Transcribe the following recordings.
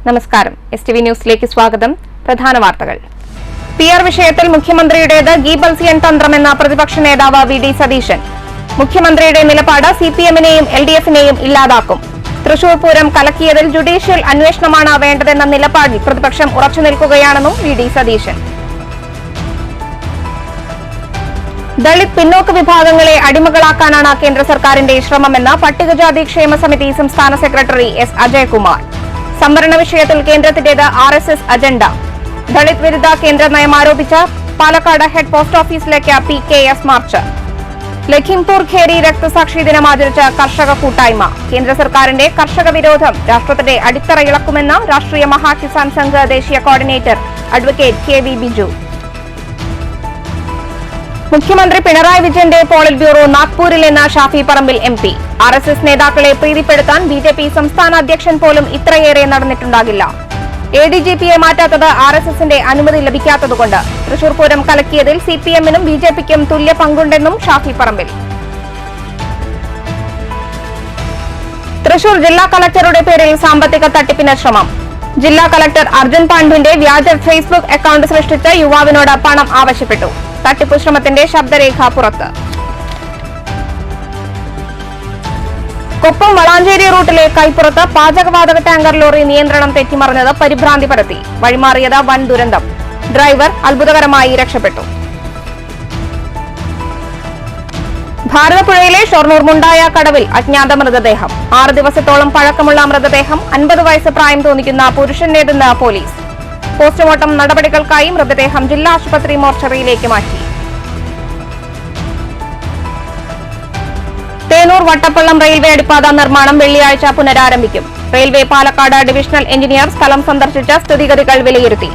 നമസ്കാരം. STV ന്യൂസിലേക്ക് സ്വാഗതം. പ്രധാന വാർത്തകൾ. PR വിഷയത്തിൽ മുഖ്യമന്ത്രിയുടേത് ഗീബൽസിയൻ തന്ത്രമെന്ന പ്രതിപക്ഷ നേതാവ് VD സതീശൻ. മുഖ്യമന്ത്രിയുടെ നിലപാട് CPM-നെയും LDF-നെയും ഇല്ലാതാക്കും. തൃശൂർ പൂരം കലക്കിയതിൽ ജുഡീഷ്യൽ അന്വേഷണമാണ് വേണ്ടതെന്ന നിലപാടിൽ പ്രതിപക്ഷം ഉറച്ചുനിൽക്കുകയാണെന്നും VD സതീശൻ. ദളിത് പിന്നോക്ക വിഭാഗങ്ങളെ അടിമകളാക്കാനാണ് കേന്ദ്ര സർക്കാരിന്റെ ശ്രമമെന്ന് പട്ടികജാതി ക്ഷേമ സമിതി സംസ്ഥാന സെക്രട്ടറി S. അജയ്കുമാർ. സംവരണ വിഷയത്തിൽ കേന്ദ്രത്തിന്റേത് RSS അജണ്ട. ദളിത് വിരുദ്ധ കേന്ദ്ര നയം ആരോപിച്ച പാലക്കാട് ഹെഡ് പോസ്റ്റ് ഓഫീസിലേക്ക് PKS മാർച്ച്. ലഖിംപൂർ ഖേരി രക്തസാക്ഷി ദിനം ആചരിച്ച കർഷക കൂട്ടായ്മ. കേന്ദ്ര സർക്കാരിന്റെ കർഷക വിരോധം രാഷ്ട്രത്തിന്റെ അടിത്തറ ഇളക്കുമെന്ന് രാഷ്ട്രീയ മഹാകിസാൻ സംഘ് ദേശീയ കോർഡിനേറ്റർ അഡ്വക്കേറ്റ് KV ബിജു. മുഖ്യമന്ത്രി പിണറായി വിജയന്റെ പോളിറ്റ് ബ്യൂറോ നാഗ്പൂരിൽ നിന്ന് ഷാഫി പറമ്പിൽ MP. RSS നേതാക്കളെ പ്രീതിപ്പെടുത്താൻ BJP സംസ്ഥാന അധ്യക്ഷൻ പോലും ഇത്രയേറെ നടന്നിട്ടുണ്ടാകില്ല. ADGP-യെ മാറ്റാത്തത് RSS-ന്റെ അനുമതി ലഭിക്കാത്തതുകൊണ്ട്. തൃശൂർ പൂരം കലക്കിയതിൽ CPM-നും BJP-ക്കും തുല്യ പങ്കുണ്ടെന്നും ഷാഫി പറമ്പിൽ. തൃശൂർ ജില്ലാ കളക്ടറുടെ പേരിൽ സാമ്പത്തിക തട്ടിപ്പിന് ശ്രമം. ജില്ലാ കളക്ടർ അർജുൻ പാണ്ഡുവിന്റെ വ്യാജ ഫേസ്ബുക്ക് അക്കൌണ്ട് സൃഷ്ടിച്ച് യുവാവിനോട് പണം ആവശ്യപ്പെട്ടു. തട്ടിപ്പു ശ്രമത്തിന്റെ ശബ്ദരേഖ പുറത്ത്. കൊപ്പം വളാഞ്ചേരി റൂട്ടിലെ കൈപ്പുറത്ത് പാചകവാതക ടാങ്കർ ലോറി നിയന്ത്രണം തെറ്റിമറിഞ്ഞത് പരിഭ്രാന്തി പരത്തി. വഴിമാറിയത് വൻ ദുരന്തം. ഡ്രൈവർ അത്ഭുതകരമായി രക്ഷപ്പെട്ടു. ഭാരതപ്പുഴയിലെ ഷൊർണൂർ മുണ്ടായ കടവിൽ അജ്ഞാത മൃതദേഹം. 6 ദിവസത്തോളം പഴക്കമുള്ള മൃതദേഹം 50 വയസ്സ് പ്രായം തോന്നിക്കുന്ന പുരുഷന്റേതെന്ന് പോലീസ്. പോസ്റ്റ്മോർട്ടം നടപടികൾക്കായി മൃതദേഹം ജില്ലാ ആശുപത്രി മോർച്ചറിയിലേക്ക് മാറ്റി. തേനൂർ വട്ടപ്പള്ളം റെയിൽവേ അടിപ്പാത നിർമ്മാണം വെള്ളിയാഴ്ച പുനരാരംഭിക്കും. റെയിൽവേ പാലക്കാട് ഡിവിഷണൽ എഞ്ചിനീയർ സ്ഥലം സന്ദർശിച്ച സ്ഥിതിഗതികൾ വിലയിരുത്തി.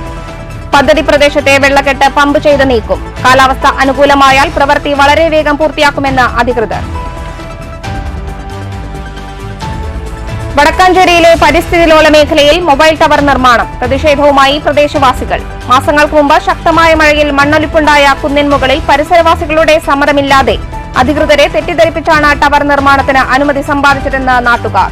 പദ്ധതി പ്രദേശത്തെ വെള്ളക്കെട്ട് പമ്പ് ചെയ്ത് നീക്കും. കാലാവസ്ഥ അനുകൂലമായാൽ പ്രവൃത്തി വളരെ വേഗം പൂർത്തിയാക്കുമെന്ന് അധികൃതർ. വടക്കാഞ്ചേരിയിലെ പരിസ്ഥിതി ലോല മേഖലയിൽ മൊബൈൽ ടവർ നിർമ്മാണം. പ്രതിഷേധവുമായി പ്രദേശവാസികൾ. മാസങ്ങൾക്ക് മുമ്പ് ശക്തമായ മഴയിൽ മണ്ണൊലിപ്പുണ്ടായ കുന്നിൻ മുകളിൽ പരിസരവാസികളുടെ സമ്മതമില്ലാതെ അധികൃതരെ തെറ്റിദ്ധരിപ്പിച്ചാണ് ടവർ നിർമ്മാണത്തിന് അനുമതി സമ്പാദിച്ചതെന്ന് നാട്ടുകാർ.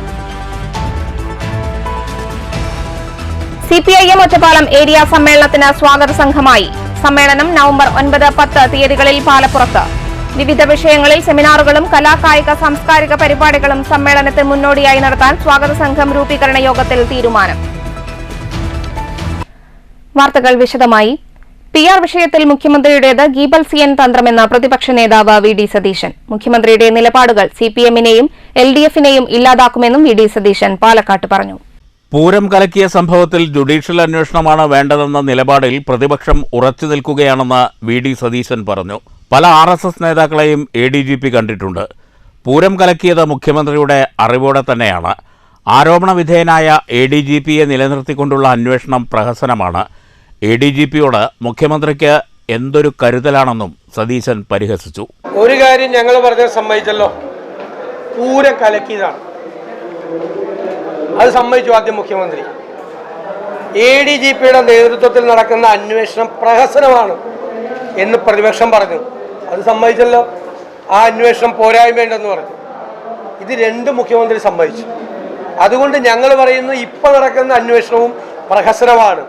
CPIM ഒറ്റപ്പാലം ഏരിയ സമ്മേളനത്തിന് സ്വാഗത സംഘമായി. സമ്മേളനം നവംബർ 9, 10 തീയതികളിൽ പാലപ്പുറത്ത്. വിവിധ വിഷയങ്ങളിൽ സെമിനാറുകളും കലാകായിക സാംസ്കാരിക പരിപാടികളും സമ്മേളനത്തിന് മുന്നോടിയായി നടത്താൻ സ്വാഗത സംഘം രൂപീകരണ യോഗത്തിൽ തീരുമാനം. വാർത്തകൾ വിശദമായി. PR വിഷയത്തിൽ മുഖ്യമന്ത്രിയുടേത് ഗീബൽസിയൻ തന്ത്രമെന്ന പ്രതിപക്ഷ നേതാവ് VD സതീശൻ. മുഖ്യമന്ത്രിയുടെ നിലപാടുകൾ CPM-നെയും LDF-നെയും ഇല്ലാതാക്കുമെന്നും VD സതീശൻ പാലക്കാട്ട് പറഞ്ഞു. പൂരം കലക്കിയ സംഭവത്തിൽ ജുഡീഷ്യൽ അന്വേഷണമാണ് വേണ്ടതെന്ന നിലപാടിൽ പ്രതിപക്ഷം ഉറച്ചു നിൽക്കുകയാണെന്ന് VD സതീശൻ പറഞ്ഞു. പല RSS നേതാക്കളെയും ADGP കണ്ടിട്ടുണ്ട്. പൂരം കലക്കിയത് മുഖ്യമന്ത്രിയുടെ അറിവോടെ തന്നെയാണ്. ആരോപണ വിധേയനായ ADGP-യെ നിലനിർത്തിക്കൊണ്ടുള്ള അന്വേഷണം പ്രഹസനമാണ്. ADGP-യോട് മുഖ്യമന്ത്രിക്ക് എന്തൊരു കരുതലാണെന്നും സതീശൻ പരിഹസിച്ചു. ഒരു കാര്യം ഞങ്ങൾ പറഞ്ഞ സമ്മതിച്ചല്ലോ, പൂരം കലക്കിയതാണ്. അത് സമ്മതിച്ചു ആദ്യം മുഖ്യമന്ത്രി. ADGP-യുടെ നേതൃത്വത്തിൽ നടക്കുന്ന അന്വേഷണം പ്രഹസനമാണ് എന്ന് പ്രതിപക്ഷം പറഞ്ഞു. അത് സമ്മതിച്ചല്ലോ. ആ അന്വേഷണം പോരായ്മയുണ്ടെന്ന് പറഞ്ഞു. ഇത് രണ്ടും മുഖ്യമന്ത്രി സമ്മതിച്ചു. അതുകൊണ്ട് ഞങ്ങൾ പറയുന്നു, ഇപ്പോൾ നടക്കുന്ന അന്വേഷണവും പ്രഹസനമാണ്.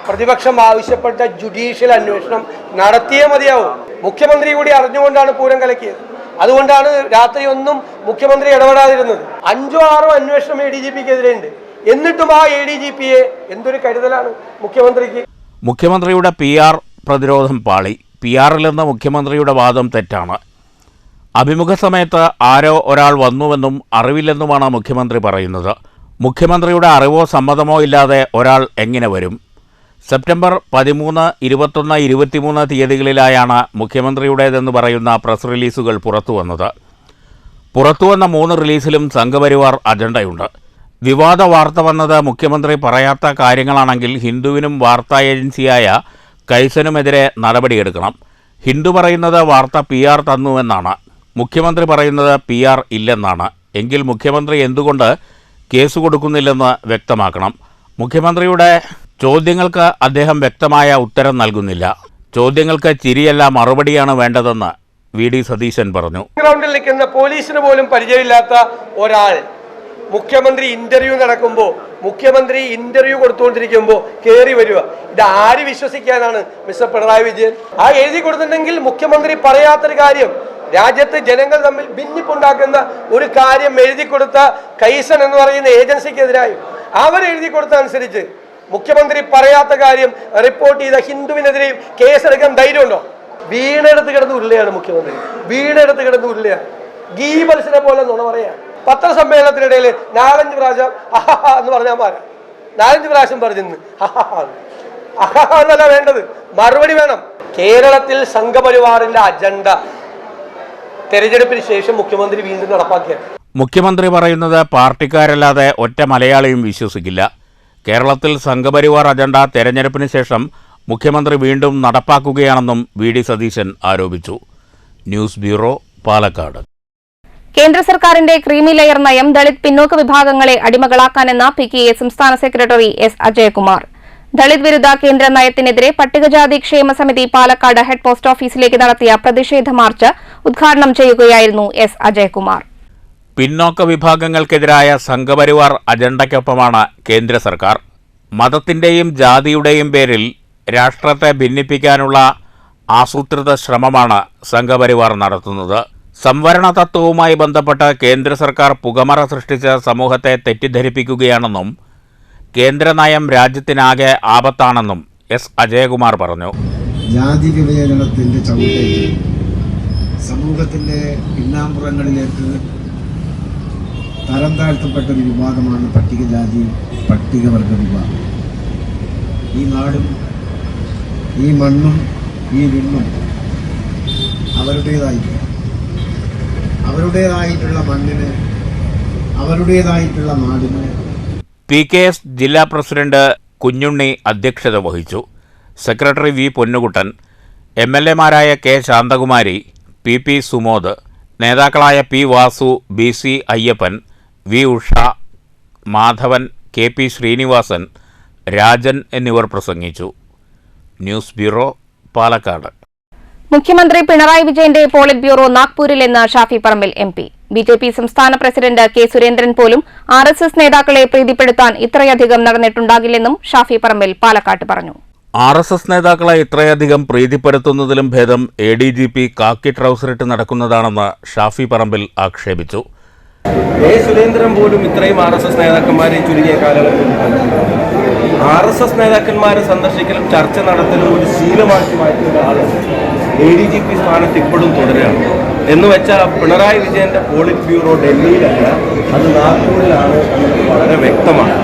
പ്രതിപക്ഷം ആവശ്യപ്പെട്ട ജുഡീഷ്യൽ അന്വേഷണം നടത്തിയേ മതിയാവും. മുഖ്യമന്ത്രി കൂടി അറിഞ്ഞുകൊണ്ടാണ് പൂരം കലക്കിയത്. അതുകൊണ്ടാണ് രാത്രി ഒന്നും മുഖ്യമന്ത്രി ഇടപെടാതിരുന്നത്. 5 or 6 അന്വേഷണം ADGP-ക്കെതിരെ ഉണ്ട്. എന്നിട്ടും ആ ADGP-യെ എന്തൊരു കരുതലാണ് മുഖ്യമന്ത്രിക്ക്. മുഖ്യമന്ത്രിയുടെ PR പ്രതിരോധം പാളി. PR-ൽ നിന്ന് മുഖ്യമന്ത്രിയുടെ വാദം തെറ്റാണ്. അഭിമുഖ സമയത്ത് ആരോ ഒരാൾ വന്നുവെന്നും അറിവില്ലെന്നുമാണ് മുഖ്യമന്ത്രി പറയുന്നത്. മുഖ്യമന്ത്രിയുടെ അറിവോ സമ്മതമോ ഇല്ലാതെ ഒരാൾ എങ്ങനെ വരും? സെപ്റ്റംബർ 13, 21, 23 തീയതികളിലായാണ് മുഖ്യമന്ത്രിയുടേതെന്ന് പറയുന്ന പ്രസ് റിലീസുകൾ പുറത്തുവന്നത്. പുറത്തുവന്ന 3 റിലീസിലും സംഘപരിവാർ അജണ്ടയുണ്ട്. വിവാദ വാർത്ത വന്നത് മുഖ്യമന്ത്രി പറയാത്ത കാര്യങ്ങളാണെങ്കിൽ ഹിന്ദുവിനും വാർത്താ ഏജൻസിയായ കൈസനുമെതിരെ നടപടിയെടുക്കണം. ഹിന്ദു പറയുന്നത് വാർത്ത PR തന്നുവെന്നാണ്. മുഖ്യമന്ത്രി പറയുന്നത് PR ഇല്ലെന്നാണ്. എങ്കിൽ മുഖ്യമന്ത്രി എന്തുകൊണ്ട് കേസ് കൊടുക്കുന്നില്ലെന്ന് വ്യക്തമാക്കണം. മുഖ്യമന്ത്രിയുടെ ചോദ്യങ്ങൾക്ക് അദ്ദേഹം വ്യക്തമായ ഉത്തരം നൽകുന്നില്ല. ചോദ്യങ്ങൾക്ക് ചിരിയല്ല മറുപടിയാണ് വേണ്ടതെന്ന് VD സതീശൻ പറഞ്ഞു. ഗ്രൗണ്ടിൽ നിൽക്കുന്ന പോലീസിന് പോലും പരിചയമില്ലാത്ത ഒരാൾ മുഖ്യമന്ത്രി ഇന്റർവ്യൂ കൊടുത്തുകൊണ്ടിരിക്കുമ്പോൾ കയറി വരിക. ഇത് ആര് വിശ്വസിക്കാനാണ് മിസ്റ്റർ പിണറായി വിജയൻ? ആ എഴുതി കൊടുത്തിട്ടുണ്ടെങ്കിൽ മുഖ്യമന്ത്രി പറയാത്തൊരു കാര്യം, രാജ്യത്ത് ജനങ്ങൾ തമ്മിൽ ഭിന്നിപ്പുണ്ടാക്കുന്ന ഒരു കാര്യം എഴുതി കൊടുത്ത കൈസൺ എന്ന് പറയുന്ന ഏജൻസിക്കെതിരായി അവരെഴുതി കൊടുത്ത അനുസരിച്ച് മുഖ്യമന്ത്രി പറയാത്ത കാര്യം റിപ്പോർട്ട് ചെയ്ത ഹിന്ദുവിനെതിരെ കേസെടുക്കാൻ ധൈര്യമുണ്ടോ? വീണെടുത്ത് കിടന്ന് ഉരുളയാണ് മുഖ്യമന്ത്രി, വീണെടുത്ത് കിടന്ന് ഉരുളയാണ്. ഗീബൽസിനെ പോലെ നുണ പറയാ. പത്രസമ്മേളനത്തിനിടയിൽ 4-5 പ്രാവശ്യം എന്ന് പറഞ്ഞാൽ പോരാ, 4-5 പ്രാവശ്യം പറഞ്ഞിരുന്നു എന്നല്ല വേണ്ടത്, മറുപടി വേണം. കേരളത്തിൽ സംഘപരിവാറിന്റെ അജണ്ട തെരഞ്ഞെടുപ്പിന് ശേഷം മുഖ്യമന്ത്രി വീണ്ടും നടപ്പാക്കിയാണ്. മുഖ്യമന്ത്രി പറയുന്നത് പാർട്ടിക്കാരല്ലാതെ ഒറ്റ മലയാളിയും വിശ്വസിക്കില്ല. കേരളത്തിൽ സംഘപരിവാർ അജണ്ട തെരഞ്ഞെടുപ്പിന് ശേഷം മുഖ്യമന്ത്രി വീണ്ടും നടപ്പാക്കുകയാണെന്നും വി.ഡി. സതീശൻ ആരോപിച്ചു. News bureau, Palakkad. കേന്ദ്ര സർക്കാരിന്റെ ക്രീമി ലെയർ നയം ദളിത് പിന്നോക്ക വിഭാഗങ്ങളെ അടിമകളാക്കാനെന്ന PKA സംസ്ഥാന സെക്രട്ടറി S. അജയകുമാർ. ദളിത് വിരുദ്ധ കേന്ദ്ര നയത്തിനെതിരെ പട്ടികജാതി ക്ഷേമ സമിതി പാലക്കാട് ഹെഡ് പോസ്റ്റ് ഓഫീസിലേക്ക് നടത്തിയ പ്രതിഷേധ മാർച്ച് ഉദ്ഘാടനം ചെയ്യുകയായിരുന്നു S. അജയകുമാർ. പിന്നോക്ക വിഭാഗങ്ങൾക്കെതിരായ സംഘപരിവാർ അജണ്ടയ്ക്കൊപ്പമാണ് കേന്ദ്ര സർക്കാർ. മതത്തിന്റെയും ജാതിയുടെയും പേരിൽ രാഷ്ട്രത്തെ ഭിന്നിപ്പിക്കാനുള്ള ആസൂത്രിത ശ്രമമാണ് സംഘപരിവാർ നടത്തുന്നത്. സംവരണ തത്വവുമായി ബന്ധപ്പെട്ട് കേന്ദ്ര സർക്കാർ പുകമറ സൃഷ്ടിച്ച് സമൂഹത്തെ തെറ്റിദ്ധരിപ്പിക്കുകയാണെന്നും കേന്ദ്ര നയം രാജ്യത്തിനാകെ ആപത്താണെന്നും S. അജയകുമാർ പറഞ്ഞു. ജാതി വിവേചനത്തിന്റെ ചവിട്ടേറ്റ് സമൂഹത്തിന്റെ പിന്നാമ്പുറങ്ങളിലേക്ക് തരം താഴ്ത്തപ്പെട്ട ഒരു വിഭാഗമാണ് പട്ടികവർഗ വിഭാഗം. ഈ നാടും ഈ മണ്ണും ഈ വിണ്ണും അവരുടേതായിട്ടുള്ള മണ്ണിന്, അവരുടേതായിട്ടുള്ള നാടിന്. PKS ജില്ലാ പ്രസിഡന്റ് കുഞ്ഞുണ്ണി അധ്യക്ഷത വഹിച്ചു. Secretary V. പൊന്നുകുട്ടൻ, MLA മാരായ K. ശാന്തകുമാരി, PP സുമോദ്, നേതാക്കളായ P. Vasu, BC Ayyappan, V. Usha, Madhavan, KP Sreenivasan, Rajan എന്നിവർ പ്രസംഗിച്ചു. News bureau, Palakkad. മുഖ്യമന്ത്രി പിണറായി വിജയന്റെ polit bureau നാഗ്പൂരിലെന്ന് Shafi Parambil MP. BJP സംസ്ഥാന പ്രസിഡന്റ് K. സുരേന്ദ്രൻ പോലും RSS നേതാക്കളെ പ്രീതിപ്പെടുത്താൻ ഇത്രയധികം നടന്നിട്ടുണ്ടാകില്ലെന്നും ഷാഫി പറമ്പിൽ പാലക്കാട്ട് പറഞ്ഞു. RSS നേതാക്കളെ ഇത്രയധികം പ്രീതിപ്പെടുത്തുന്നതിലും ഭേദം ADGP കാക്കി ട്രൗസറിട്ട് നടക്കുന്നതാണെന്ന് ഷാഫി പറമ്പിൽ ആക്ഷേപിച്ചു. K. സുരേന്ദ്രൻ പോലും ഇത്രയും RSS നേതാക്കന്മാരെ ചുരുങ്ങിയ കാലഘട്ടത്തിൽ RSS നേതാക്കന്മാരെ സന്ദർശിക്കലും ചർച്ച നടത്തലും ഒരു ശീലമാക്കി മാറ്റിയ ആള് ADGP സ്ഥാനത്ത് ഇപ്പോഴും തുടരുകയാണ്. എന്ന് വെച്ചാൽ പിണറായി വിജയന്റെ പോളിറ്റ് ബ്യൂറോ ഡൽഹിയിലല്ല, അത് നാഗ്പൂരിലാണ് എന്നത് വളരെ വ്യക്തമാണ്.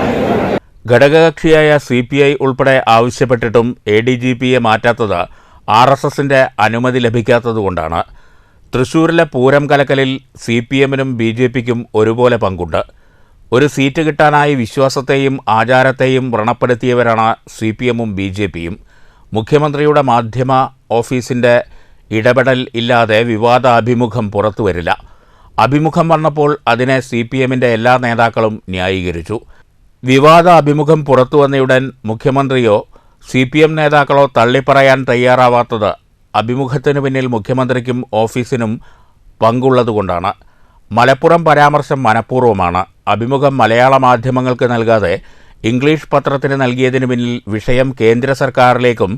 ഘടകകക്ഷിയായ CPI ഉൾപ്പെടെ ആവശ്യപ്പെട്ടിട്ടും ADGPയെ മാറ്റാത്തത് RSSന്റെ അനുമതി ലഭിക്കാത്തതുകൊണ്ടാണ്. തൃശൂരിലെ പൂരം കലക്കലിൽ CPMനും BJPക്കും ഒരുപോലെ പങ്കുണ്ട്. ഒരു സീറ്റ് കിട്ടാനായി വിശ്വാസത്തെയും ആചാരത്തെയും വ്രണപ്പെടുത്തിയവരാണ് CPMും BJPയും. മുഖ്യമന്ത്രിയുടെ മാധ്യമ ഓഫീസിന്റെ ഇടപെടൽ ഇല്ലാതെ വിവാദ അഭിമുഖം പുറത്തുവരില്ല. അഭിമുഖം വന്നപ്പോൾ അതിനെ CPMന്റെ എല്ലാ നേതാക്കളും ന്യായീകരിച്ചു. വിവാദ അഭിമുഖം പുറത്തുവന്നയുടൻ മുഖ്യമന്ത്രിയോ CPM നേതാക്കളോ തള്ളിപ്പറയാൻ തയ്യാറാവാത്തത് അഭിമുഖത്തിനു പിന്നിൽ മുഖ്യമന്ത്രിക്കും ഓഫീസിനും പങ്കുള്ളതുകൊണ്ടാണ്. മലപ്പുറം പരാമർശം മനഃപൂർവ്വമാണ്. അഭിമുഖം മലയാള മാധ്യമങ്ങൾക്ക് നൽകാതെ ഇംഗ്ലീഷ് പത്രത്തിന് നൽകിയതിനു പിന്നിൽ വിഷയം കേന്ദ്ര സർക്കാരിലേക്കും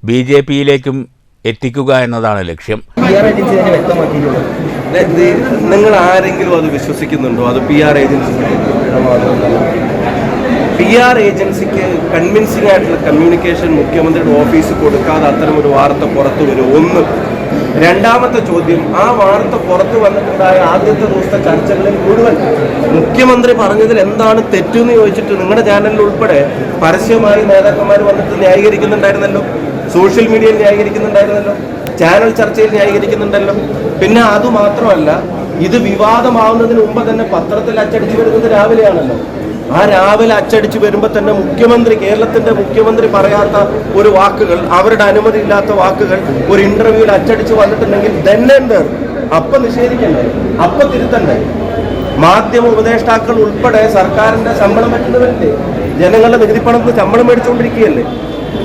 BJPയിലേക്കും എത്തിക്കുക എന്നതാണ് ലക്ഷ്യം. നിങ്ങൾ ആരെങ്കിലും അത് വിശ്വസിക്കുന്നുണ്ടോ? അത് PR ഏജൻസിക്ക് കൺവിൻസിംഗ് ആയിട്ടുള്ള കമ്മ്യൂണിക്കേഷൻ മുഖ്യമന്ത്രിയുടെ ഓഫീസിൽ കൊടുക്കാതെ അത്തരമൊരു വാർത്ത പുറത്തു വരും. ഒന്ന്. രണ്ടാമത്തെ ചോദ്യം, ആ വാർത്ത പുറത്തു വന്നിട്ടുണ്ടായ ആദ്യത്തെ ദിവസത്തെ ചർച്ചകളിൽ മുഴുവൻ മുഖ്യമന്ത്രി പറഞ്ഞതിൽ എന്താണ് തെറ്റെന്ന് ചോദിച്ചിട്ട് നിങ്ങളുടെ ചാനലിൽ ഉൾപ്പെടെ പരസ്യമായി നേതാക്കന്മാർ വന്നിട്ട് ന്യായീകരിക്കുന്നുണ്ടായിരുന്നല്ലോ, സോഷ്യൽ മീഡിയയിൽ ന്യായീകരിക്കുന്നുണ്ടായിരുന്നല്ലോ, ചാനൽ ചർച്ചയിൽ ന്യായീകരിക്കുന്നുണ്ടല്ലോ. പിന്നെ അതുമാത്രമല്ല, ഇത് വിവാദമാവുന്നതിന് മുമ്പ് തന്നെ പത്രത്തിൽ അച്ചടിച്ചു വരുന്നത് രാവിലെയാണല്ലോ. ആ രാവിലെ അച്ചടിച്ചു വരുമ്പോൾ തന്നെ കേരളത്തിന്റെ മുഖ്യമന്ത്രി പറയാത്ത ഒരു വാക്കുകൾ, അവരുടെ അനുമതി ഇല്ലാത്ത വാക്കുകൾ ഒരു ഇന്റർവ്യൂവിൽ അച്ചടിച്ചു വന്നിട്ടുണ്ടെങ്കിൽ അപ്പൊ നിഷേധിക്കണ്ടേ, അപ്പൊ തിരുത്തണ്ടേ? മാധ്യമ ഉപദേഷ്ടാക്കൾ ഉൾപ്പെടെ സർക്കാരിന്റെ ശമ്പളം പറ്റുന്നവരില്ലേ? ജനങ്ങളുടെ നികുതിപ്പണത്തിന് ശമ്പളം മേടിച്ചുകൊണ്ടിരിക്കുകയല്ലേ?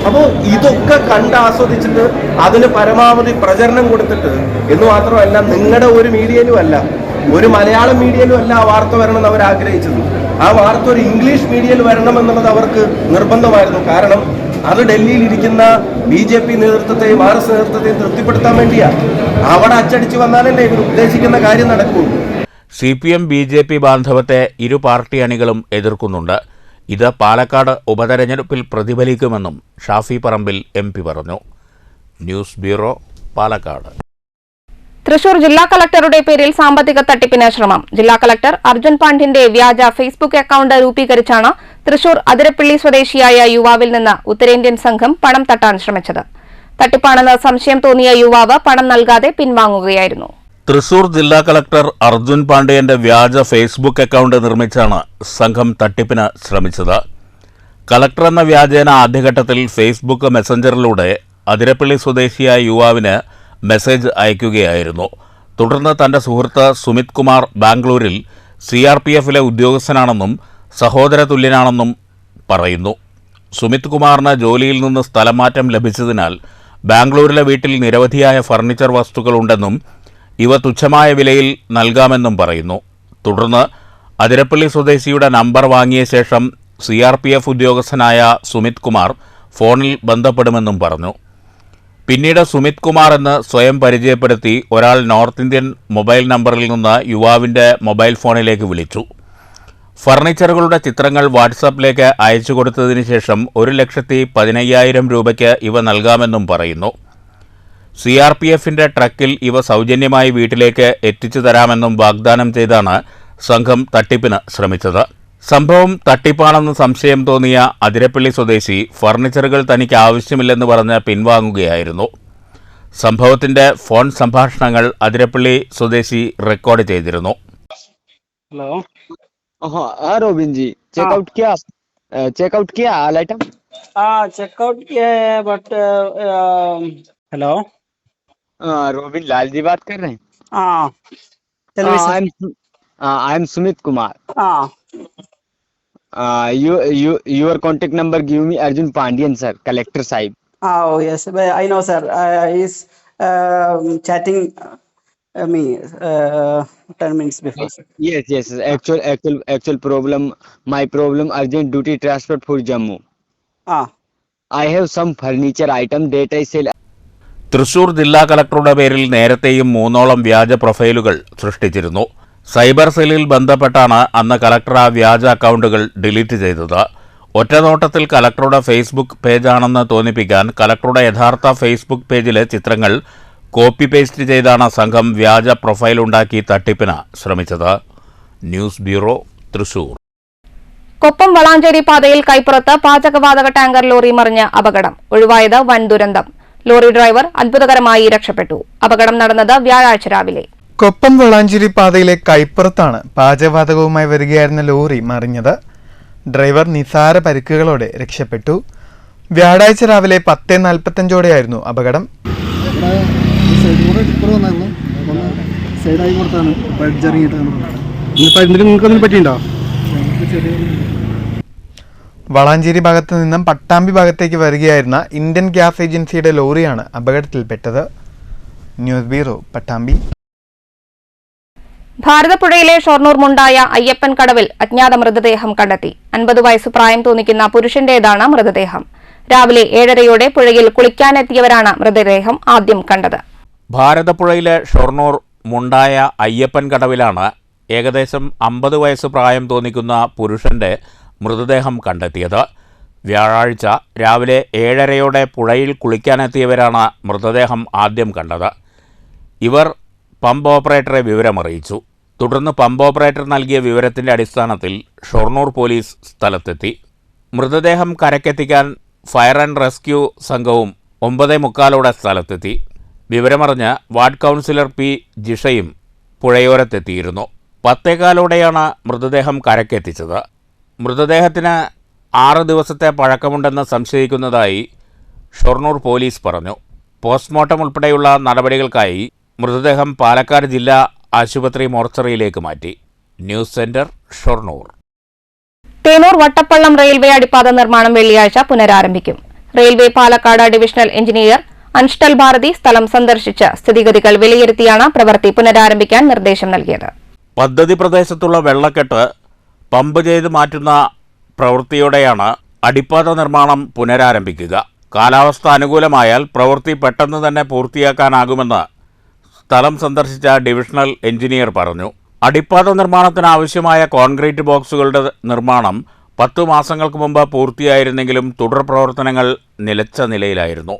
അപ്പോൾ ഇതൊക്കെ കണ്ട് ആസ്വദിച്ചിട്ട് അതിന് പരമാവധി പ്രചരണം കൊടുത്തിട്ട് എന്ന് മാത്രമല്ല, നിങ്ങളുടെ ഒരു മീഡിയയിലും അല്ല, ഒരു മലയാളം മീഡിയയിലും അല്ല ആ വാർത്ത വരണമെന്ന് അവർ ആഗ്രഹിച്ചത്. ആ വാർത്ത ഒരു ഇംഗ്ലീഷ് മീഡിയയിൽ വരണമെന്നുള്ളത് അവർക്ക് നിർബന്ധമായിരുന്നു. കാരണം അത് ഡൽഹിയിൽ ഇരിക്കുന്ന BJP നേതൃത്വത്തെയും RS നേതൃത്വത്തെയും തൃപ്തിപ്പെടുത്താൻ വേണ്ടിയാണ്. അവിടെ അച്ചടിച്ച് വന്നാലല്ലേ ഇവർ ഉദ്ദേശിക്കുന്ന കാര്യം നടക്കുള്ളൂ. CPM BJP ബാന്ധവത്തെ ഇരു പാർട്ടി അണികളും എതിർക്കുന്നുണ്ട്. ഇത് പാലക്കാട് ഉപതെരഞ്ഞെടുപ്പിൽ പ്രതിഫലിക്കുമെന്നും ഷാഫി പറമ്പിൽ MP പറഞ്ഞു. News bureau, Palakkad. തൃശൂർ ജില്ലാ കളക്ടറുടെ പേരിൽ സാമ്പത്തിക തട്ടിപ്പിന് ശ്രമം. ജില്ലാ കളക്ടർ അർജുൻ പാണ്ഡ്യന്റെ വ്യാജ ഫേസ്ബുക്ക് അക്കൌണ്ട് രൂപീകരിച്ചാണ് തൃശൂർ അതിരപ്പള്ളി സ്വദേശിയായ യുവാവിൽ നിന്ന് ഉത്തരേന്ത്യൻ സംഘം പണം തട്ടാൻ ശ്രമിച്ചത്. തട്ടിപ്പാണെന്ന് സംശയം തോന്നിയ യുവാവ് പണം നൽകാതെ പിൻവാങ്ങുകയായിരുന്നു. തൃശൂർ ജില്ലാ കളക്ടർ അർജുൻ പാണ്ഡ്യന്റെ വ്യാജ ഫേസ്ബുക്ക് അക്കൌണ്ട് നിർമ്മിച്ചാണ് സംഘം തട്ടിപ്പിന് ശ്രമിച്ചത്. കളക്ടർ എന്ന വ്യാജേന ആദ്യഘട്ടത്തിൽ ഫേസ്ബുക്ക് മെസഞ്ചറിലൂടെ അതിരപ്പള്ളി സ്വദേശിയായ യുവാവിന് മെസ്സേജ് അയക്കുകയായിരുന്നു. തുടർന്ന് തന്റെ സുഹൃത്ത് സുമിത് കുമാർ ബാംഗ്ലൂരിൽ CRPFിലെ ഉദ്യോഗസ്ഥനാണെന്നും സഹോദര തുല്യനാണെന്നും പറയുന്നു. സുമിത് കുമാറിന് ജോലിയിൽ നിന്ന് സ്ഥലമാറ്റം ലഭിച്ചതിനാൽ ബാംഗ്ലൂരിലെ വീട്ടിൽ നിരവധിയായ ഫർണിച്ചർ വസ്തുക്കളുണ്ടെന്നും ഇവ തുച്ഛമായ വിലയിൽ നൽകാമെന്നും പറയുന്നു. തുടർന്ന് അതിരപ്പള്ളി സ്വദേശിയുടെ നമ്പർ വാങ്ങിയ ശേഷം CRPF ഉദ്യോഗസ്ഥനായ സുമിത് കുമാർ ഫോണിൽ ബന്ധപ്പെടുമെന്നും പറഞ്ഞു. പിന്നീട് സുമിത് കുമാർ എന്ന് സ്വയം പരിചയപ്പെടുത്തി ഒരാൾ നോർത്ത് ഇന്ത്യൻ മൊബൈൽ നമ്പറിൽ നിന്ന് യുവാവിൻ്റെ മൊബൈൽ ഫോണിലേക്ക് വിളിച്ചു. ഫർണിച്ചറുകളുടെ ചിത്രങ്ങൾ വാട്സാപ്പിലേക്ക് അയച്ചു കൊടുത്തതിന് ശേഷം 1,15,000 രൂപയ്ക്ക് ഇവ നൽകാമെന്നും പറയുന്നു. CRPFിൻ്റെ ട്രക്കിൽ ഇവ സൗജന്യമായി വീട്ടിലേക്ക് എത്തിച്ചു തരാമെന്നും വാഗ്ദാനം ചെയ്താണ് സംഘം തട്ടിപ്പിന് ശ്രമിച്ചത്. സംഭവം തട്ടിപ്പാണെന്ന് സംശയം തോന്നിയ അതിരപ്പള്ളി സ്വദേശി ഫർണിച്ചറുകൾ തനിക്ക് ആവശ്യമില്ലെന്ന് പറഞ്ഞ് പിൻവാങ്ങുകയായിരുന്നു. സംഭവത്തിന്റെ ഫോൺ സംഭാഷണങ്ങൾ അതിരപ്പള്ളി സ്വദേശി റെക്കോർഡ് ചെയ്തിരുന്നു. हेलो हाँ रोबिन जी चेकआउट किया ऑल आइटम चेकआउट किया है but hello robin Lal ji बात कर रहे हैं I am Sumit Kumar your contact number give me Arjun Pandian sir collector sahib oh yes I know sir is chatting me 10 minutes before sir. yes actual problem my problem urgent duty transfer for Jammu I have some furniture item that I sell. Thrissur ജില്ലാ കളക്ടറുടെ പേരിൽ നേരത്തെയും 3ഓളം വ്യാജ പ്രൊഫൈലുകൾ സൃഷ്ടിച്ചിരുന്നു. Cyber സെല്ലിൽ ബന്ധപ്പെട്ടാണ് അന്ന് കളക്ടർ ആ വ്യാജ അക്കൗണ്ടുകൾ ഡിലീറ്റ് ചെയ്തത്. ഒറ്റനോട്ടത്തിൽ കളക്ടറുടെ ഫേസ്ബുക്ക് പേജാണെന്ന് തോന്നിപ്പിക്കാൻ കളക്ടറുടെ യഥാർത്ഥ ഫേസ്ബുക്ക് പേജിലെ ചിത്രങ്ങൾ കോപ്പി പേസ്റ്റ് ചെയ്താണ് സംഘം വ്യാജ പ്രൊഫൈലുണ്ടാക്കി തട്ടിപ്പിന് ശ്രമിച്ചത്. News bureau, Thrissur. കൊപ്പം വളാഞ്ചേരി പാതയിൽ കൈപ്പുറത്ത് പാചകവാതക ടാങ്കർ ലോറി മറിഞ്ഞ് അപകടം. ഒഴിവായത് വൻ ദുരന്തം. ലോറി ഡ്രൈവർ അത്ഭുതകരമായി രക്ഷപ്പെട്ടു. അപകടം നടന്നത് വ്യാഴാഴ്ച രാവിലെ. കൊപ്പം വളാഞ്ചേരി പാതയിലെ കൈപ്പുറത്താണ് പാചകവാതകവുമായി വരികയായിരുന്ന ലോറി മറിഞ്ഞത്. ഡ്രൈവർ നിസാര പരിക്കുകളോടെ രക്ഷപ്പെട്ടു. വ്യാഴാഴ്ച രാവിലെ 10:45 അപകടം. വളാഞ്ചേരി ഭാഗത്ത് നിന്നും പട്ടാമ്പി ഭാഗത്തേക്ക് വരികയായിരുന്ന ഇന്ത്യൻ ഗ്യാസ് ഏജൻസിയുടെ ലോറിയാണ് അപകടത്തിൽപ്പെട്ടത്. News bureau, Pattambi. ഭാരതപ്പുഴയിലെ ഷൊർണൂർ മുണ്ടായ അയ്യപ്പൻ കടവിൽ അജ്ഞാത മൃതദേഹം കണ്ടെത്തി. 50 വയസ്സ് പ്രായം തോന്നിക്കുന്ന പുരുഷന്റേതാണ് മൃതദേഹം. രാവിലെ 7:30 പുഴയിൽ കുളിക്കാനെത്തിയവരാണ് മൃതദേഹം ആദ്യം കണ്ടത്. ഭാരതപ്പുഴയിലെ ഷൊർണൂർ മുണ്ടായ അയ്യപ്പൻ കടവിലാണ് ഏകദേശം 50 വയസ്സ് പ്രായം തോന്നിക്കുന്ന പുരുഷന്റെ മൃതദേഹം കണ്ടെത്തിയത്. വ്യാഴാഴ്ച രാവിലെ 7:30 പുഴയിൽ കുളിക്കാനെത്തിയവരാണ് മൃതദേഹം ആദ്യം കണ്ടത്. ഇവർ പമ്പ് ഓപ്പറേറ്ററെ വിവരമറിയിച്ചു. തുടർന്ന് പമ്പ് ഓപ്പറേറ്റർ നൽകിയ വിവരത്തിന്റെ അടിസ്ഥാനത്തിൽ ഷൊർണൂർ പോലീസ് സ്ഥലത്തെത്തി. മൃതദേഹം കരക്കെത്തിക്കാൻ ഫയർ ആൻഡ് റെസ്ക്യൂ സംഘവും 9:45 സ്ഥലത്തെത്തി. വിവരമറിഞ്ഞ് വാർഡ് കൗൺസിലർ P. ജിഷയും പുഴയോരത്തെത്തിയിരുന്നു. 10:15 മൃതദേഹം കരക്കെത്തിച്ചത്. മൃതദേഹത്തിന് 6 ദിവസത്തെ പഴക്കമുണ്ടെന്ന് സംശയിക്കുന്നതായി ഷൊർണൂർ പോലീസ് പറഞ്ഞു. പോസ്റ്റ്മോർട്ടം ഉൾപ്പെടെയുള്ള നടപടികൾക്കായി മൃതദേഹം പാലക്കാട് ജില്ലാ ആശുപത്രി മോർച്ചറിയിലേക്ക് മാറ്റി. News centre, Shoranur. Thenur Vattapallam railway അടിപ്പാത നിർമ്മാണം വെള്ളിയാഴ്ച പുനരാരംഭിക്കും. Railway Palakkad divisional engineer Anshul Bharati സ്ഥലം സന്ദർശിച്ച് സ്ഥിതിഗതികൾ വിലയിരുത്തിയാണ് പ്രവൃത്തി പുനരാരംഭിക്കാൻ നിർദ്ദേശം നൽകിയത്. പദ്ധതി പ്രദേശത്തുള്ള വെള്ളക്കെട്ട് പമ്പ് ചെയ്ത് മാറ്റുന്ന പ്രവൃത്തിയോടെയാണ് അടിപ്പാത നിർമ്മാണം പുനരാരംഭിക്കുക. കാലാവസ്ഥ അനുകൂലമായാൽ പ്രവൃത്തി പെട്ടെന്ന് തന്നെ പൂർത്തിയാക്കാനാകുമെന്ന് സ്ഥലം സന്ദർശിച്ച ഡിവിഷണൽ എഞ്ചിനീയർ പറഞ്ഞു. അടിപ്പാത നിർമ്മാണത്തിനാവശ്യമായ കോൺക്രീറ്റ് ബോക്സുകളുടെ നിർമ്മാണം 10 മാസങ്ങൾക്ക് മുമ്പ് പൂർത്തിയായിരുന്നെങ്കിലും തുടർ പ്രവർത്തനങ്ങൾ നിലച്ച നിലയിലായിരുന്നു.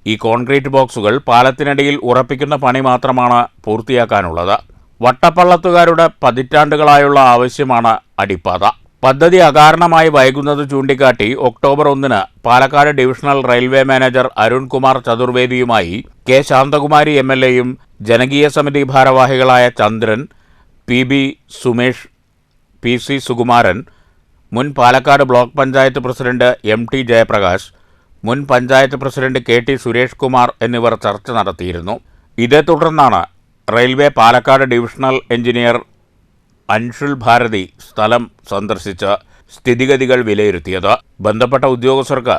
ഈ കോൺക്രീറ്റ് ബോക്സുകൾ പാലത്തിനടിയിൽ ഉറപ്പിക്കുന്ന പണി മാത്രമാണ് പൂർത്തിയാക്കാനുള്ളത്. വട്ടപ്പള്ളത്തുകാരുടെ പതിറ്റാണ്ടുകളായുള്ള ആവശ്യമാണ് അടിപ്പാത. പദ്ധതി അകാരണമായി വൈകുന്നത് ചൂണ്ടിക്കാട്ടി October 1 Palakkad divisional railway manager Arunkumar ചതുർവേദിയുമായി കെ ശാന്തകുമാരി MLAയും ജനകീയ സമിതി ഭാരവാഹികളായ ചന്ദ്രൻ, PB സുമേഷ്, PC സുകുമാരൻ, മുൻ Palakkad block panchayat president MT Jayaprakash, മുൻ പഞ്ചായത്ത് പ്രസിഡന്റ് KT സുരേഷ് കുമാർ എന്നിവർ ചർച്ച നടത്തിയിരുന്നു. ഇതേ തുടർന്നാണ് railway Palakkad divisional engineer Anshul Bharati സ്ഥലം സന്ദർശിച്ച് സ്ഥിതിഗതികൾ വിലയിരുത്തിയത്. ബന്ധപ്പെട്ട ഉദ്യോഗസ്ഥർക്ക്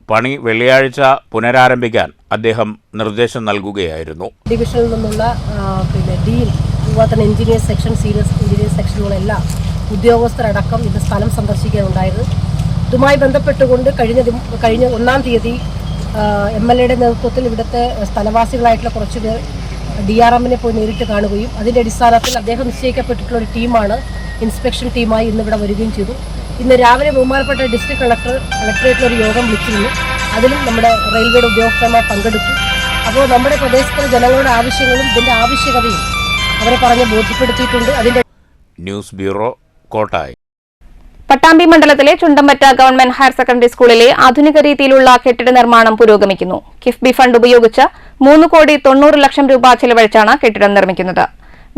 പണി വെള്ളിയാഴ്ച പുനരാരംഭിക്കാൻ അദ്ദേഹം നിർദ്ദേശം നൽകുകയായിരുന്നു. ഡിവിഷനിൽ നിന്നുള്ള ഡീൻ, അതുപോലെ എഞ്ചിനീയർ സെക്ഷൻ, സീനിയർ എഞ്ചിനീയർ സെക്ഷനുകളെല്ലാം ഉദ്യോഗസ്ഥരടക്കം ഇത് സ്ഥലം സന്ദർശിക്കാനുണ്ടായത്. ഇതുമായി ബന്ധപ്പെട്ടുകൊണ്ട് കഴിഞ്ഞ 1-ാം തീയതി MLAയുടെ നേതൃത്വത്തിൽ ഇവിടുത്തെ സ്ഥലവാസികളായിട്ടുള്ള കുറച്ച് പേർ DRMനെ പോയി നേരിട്ട് കാണുകയും അതിൻ്റെ അടിസ്ഥാനത്തിൽ അദ്ദേഹം നിശ്ചയിക്കപ്പെട്ടിട്ടുള്ള ഒരു ടീമാണ് ഇൻസ്പെക്ഷൻ ടീമായി ഇന്നിവിടെ വരികയും ചെയ്തു. ഇന്ന് രാവിലെ ബഹുമാനപ്പെട്ട ഡിസ്ട്രിക്ട് കളക്ടറേറ്റിലൊരു യോഗം വിളിച്ചിരുന്നു. അതിലും നമ്മുടെ റെയിൽവേയുടെ ഉദ്യോഗസ്ഥന്മാർ പങ്കെടുത്തു. അപ്പോൾ നമ്മുടെ പ്രദേശത്തിലെ ജനങ്ങളുടെ ആവശ്യങ്ങളും ഇതിൻ്റെ ആവശ്യകതയും അവരെ പറഞ്ഞ് ബോധ്യപ്പെടുത്തിയിട്ടുണ്ട്. അതിൻ്റെ ന്യൂസ് ബ്യൂറോ, കോട്ടായി. പട്ടാമ്പി മണ്ഡലത്തിലെ ചുണ്ടമ്പറ്റ ഗവൺമെന്റ് ഹയർ സെക്കൻഡറി സ്കൂളിലെ ആധുനിക രീതിയിലുള്ള കെട്ടിട നിർമ്മാണം പുരോഗമിക്കുന്നു. കിഫ്ബി ഫണ്ട് ഉപയോഗിച്ച് 3,90,00,000 രൂപ ചെലവഴിച്ചാണ് കെട്ടിടം നിർമ്മിക്കുന്നത്.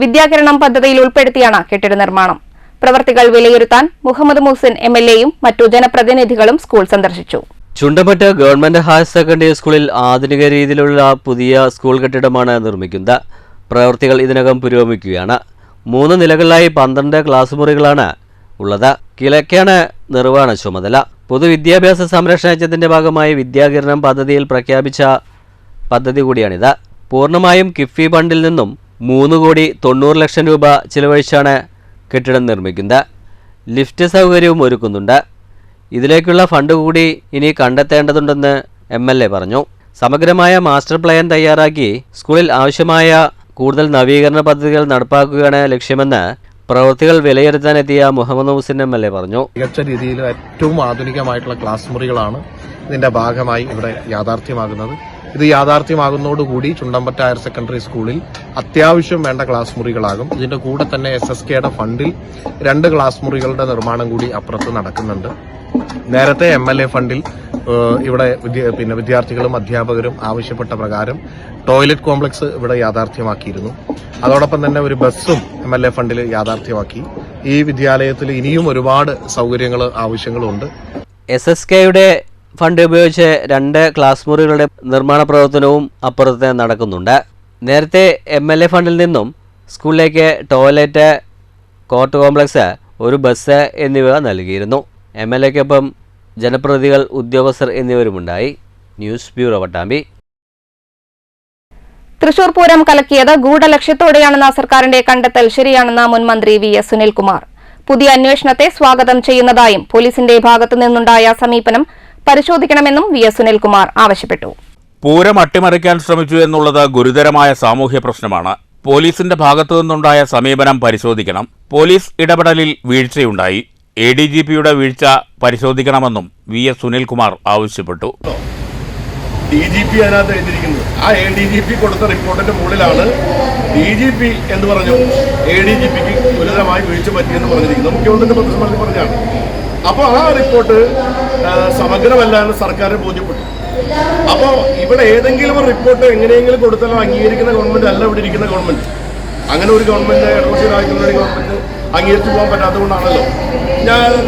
വിദ്യാകിരണം പദ്ധതിയിൽ ഉൾപ്പെടുത്തിയാണ് കെട്ടിട നിർമ്മാണം. പ്രവർത്തികൾ വിലയിരുത്താൻ മുഹമ്മദ് മുഹ്സിൻ MLAയും മറ്റു ജനപ്രതിനിധികളും സ്കൂൾ സന്ദർശിച്ചു. ചുണ്ടമ്പറ്റ ഗവൺമെന്റ് ഹയർ സെക്കൻഡറി സ്കൂളിൽ ആധുനിക രീതിയിലുള്ള പുതിയ സ്കൂൾ കെട്ടിടമാണ് നിർമ്മിക്കുന്നത്. പ്രവൃത്തികൾ ഇതിനകം പുരോഗമിക്കുകയാണ്. 3 നിലകളിലായി 12 ക്ലാസ് മുറികളാണ് ഉള്ളത്. കിഴക്കാണ് നിർവ്വഹണ ചുമതല. പൊതുവിദ്യാഭ്യാസ സംരക്ഷണ യജ്ഞത്തിന്റെ ഭാഗമായി വിദ്യാകിരണം പദ്ധതിയിൽ പ്രഖ്യാപിച്ച പദ്ധതി കൂടിയാണിത്. പൂർണ്ണമായും കിഫ്ബി ഫണ്ടിൽ നിന്നും 3,90,00,000 രൂപ ചിലവഴിച്ചാണ് കെട്ടിടം നിർമ്മിക്കുന്നത്. ലിഫ്റ്റ് സൗകര്യവും ഒരുക്കുന്നുണ്ട്. ഇതിലേക്കുള്ള ഫണ്ട് കൂടി ഇനി കണ്ടെത്തേണ്ടതുണ്ടെന്ന് MLA പറഞ്ഞു. സമഗ്രമായ മാസ്റ്റർ പ്ലാൻ തയ്യാറാക്കി സ്കൂളിൽ ആവശ്യമായ കൂടുതൽ നവീകരണ പദ്ധതികൾ നടപ്പാക്കുകയാണ് ലക്ഷ്യമെന്ന് പ്രവൃത്തികൾ വിലയിരുത്താനെത്തിയ മുഹമ്മദ് മുഹ്സിൻ MLA പറഞ്ഞു. മികച്ച രീതിയിൽ ഏറ്റവും ആധുനികമായിട്ടുള്ള ക്ലാസ് മുറികളാണ് ഇതിന്റെ ഭാഗമായി ഇവിടെ യാഥാർത്ഥ്യമാകുന്നത്. ഇത് യാഥാർത്ഥ്യമാകുന്നതോടുകൂടി ചുണ്ടമ്പറ്റ ഹയർ സെക്കൻഡറി സ്കൂളിൽ അത്യാവശ്യം വേണ്ട ക്ലാസ് മുറികളാകും. ഇതിന്റെ കൂടെ തന്നെ SSKയുടെ ഫണ്ടിൽ 2 ക്ലാസ് മുറികളുടെ നിർമ്മാണം കൂടി അപ്പുറത്ത് നടക്കുന്നുണ്ട്. നേരത്തെ MLA ഫണ്ടിൽ ഇവിടെ വിദ്യാർത്ഥികളും അധ്യാപകരും ആവശ്യപ്പെട്ട പ്രകാരം ടോയ്ലറ്റ് കോംപ്ലക്സ് ഇവിടെ യാഥാർത്ഥ്യമാക്കിയിരുന്നു. അതോടൊപ്പം തന്നെ ഒരു ബസ്സും MLA ഫണ്ടിൽ യാഥാർത്ഥ്യമാക്കി. ഈ വിദ്യാലയത്തിൽ ഇനിയും ഒരുപാട് സൗകര്യങ്ങൾ ആവശ്യങ്ങളുണ്ട്. SSKയുടെ ഫണ്ട് ഉപയോഗിച്ച് 2 ക്ലാസ് മുറികളുടെ നിർമ്മാണ പ്രവർത്തനവും അപ്പുറത്ത് നടക്കുന്നുണ്ട്. നേരത്തെ MLA ഫണ്ടിൽ നിന്നും സ്കൂളിലേക്ക് ടോയ്ലറ്റ്, കോർട്ട് കോംപ്ലക്സ്, ഒരു ബസ് എന്നിവ നൽകിയിരുന്നു. MLAക്കൊപ്പം ജനപ്രതിനിധികൾ, ഉദ്യോഗസ്ഥർ എന്നിവരുമുണ്ടായി. News bureau, Pattambi. തൃശൂർ പൂരം കലക്കിയത് ഗൂഢലക്ഷ്യത്തോടെയാണെന്ന സർക്കാരിന്റെ കണ്ടെത്തൽ ശരിയാണെന്ന മുൻ മന്ത്രി VS സുനിൽകുമാർ. പുതിയ അന്വേഷണത്തെ സ്വാഗതം ചെയ്യുന്നതായും പോലീസിന്റെ ഭാഗത്തു നിന്നുണ്ടായ സമീപനം പരിശോധിക്കണമെന്നും VS സുനിൽകുമാർ ആവശ്യപ്പെട്ടു. പൂരം അട്ടിമറിക്കാൻ ശ്രമിച്ചു എന്നുള്ളത് ഗുരുതരമായ സാമൂഹ്യ പ്രശ്നമാണ്. പോലീസിന്റെ ഭാഗത്തു നിന്നുണ്ടായ സമീപനം പരിശോധിക്കണം. പോലീസ് ഇടപെടലിൽ വീഴ്ചയുണ്ടായി. ADGPയുടെ വീഴ്ച പരിശോധിക്കണമെന്നും VS സുനിൽകുമാർ ആവശ്യപ്പെട്ടു. DGP അതിനകത്ത് എഴുതിയിരിക്കുന്നത്. ആ ADGP കൊടുത്ത റിപ്പോർട്ടിന്റെ മുകളിലാണ് DGP എന്ന് പറഞ്ഞു ADGPക്ക് ഗുരുതരമായി വീഴ്ച പറ്റിയെന്ന് പറഞ്ഞിരിക്കുന്നത്. മുഖ്യമന്ത്രിയുടെ പ്രധാനമന്ത്രി പറഞ്ഞാണ്. അപ്പോൾ ആ റിപ്പോർട്ട് സമഗ്രമല്ല എന്ന് സർക്കാരിന് ബോധ്യപ്പെട്ടു. അപ്പോൾ ഇവിടെ ഏതെങ്കിലും ഒരു റിപ്പോർട്ട് എങ്ങനെയെങ്കിലും കൊടുത്താലും അംഗീകരിക്കുന്ന ഗവൺമെന്റ് അല്ല ഇവിടെ ഇരിക്കുന്ന ഗവൺമെന്റ്. അങ്ങനെ ഒരു ഗവൺമെന്റ് ഇടതുപക്ഷരായിട്ടുള്ള ഗവൺമെന്റ് അംഗീകരിച്ചു പോകാൻ പറ്റാത്തതുകൊണ്ടാണല്ലോ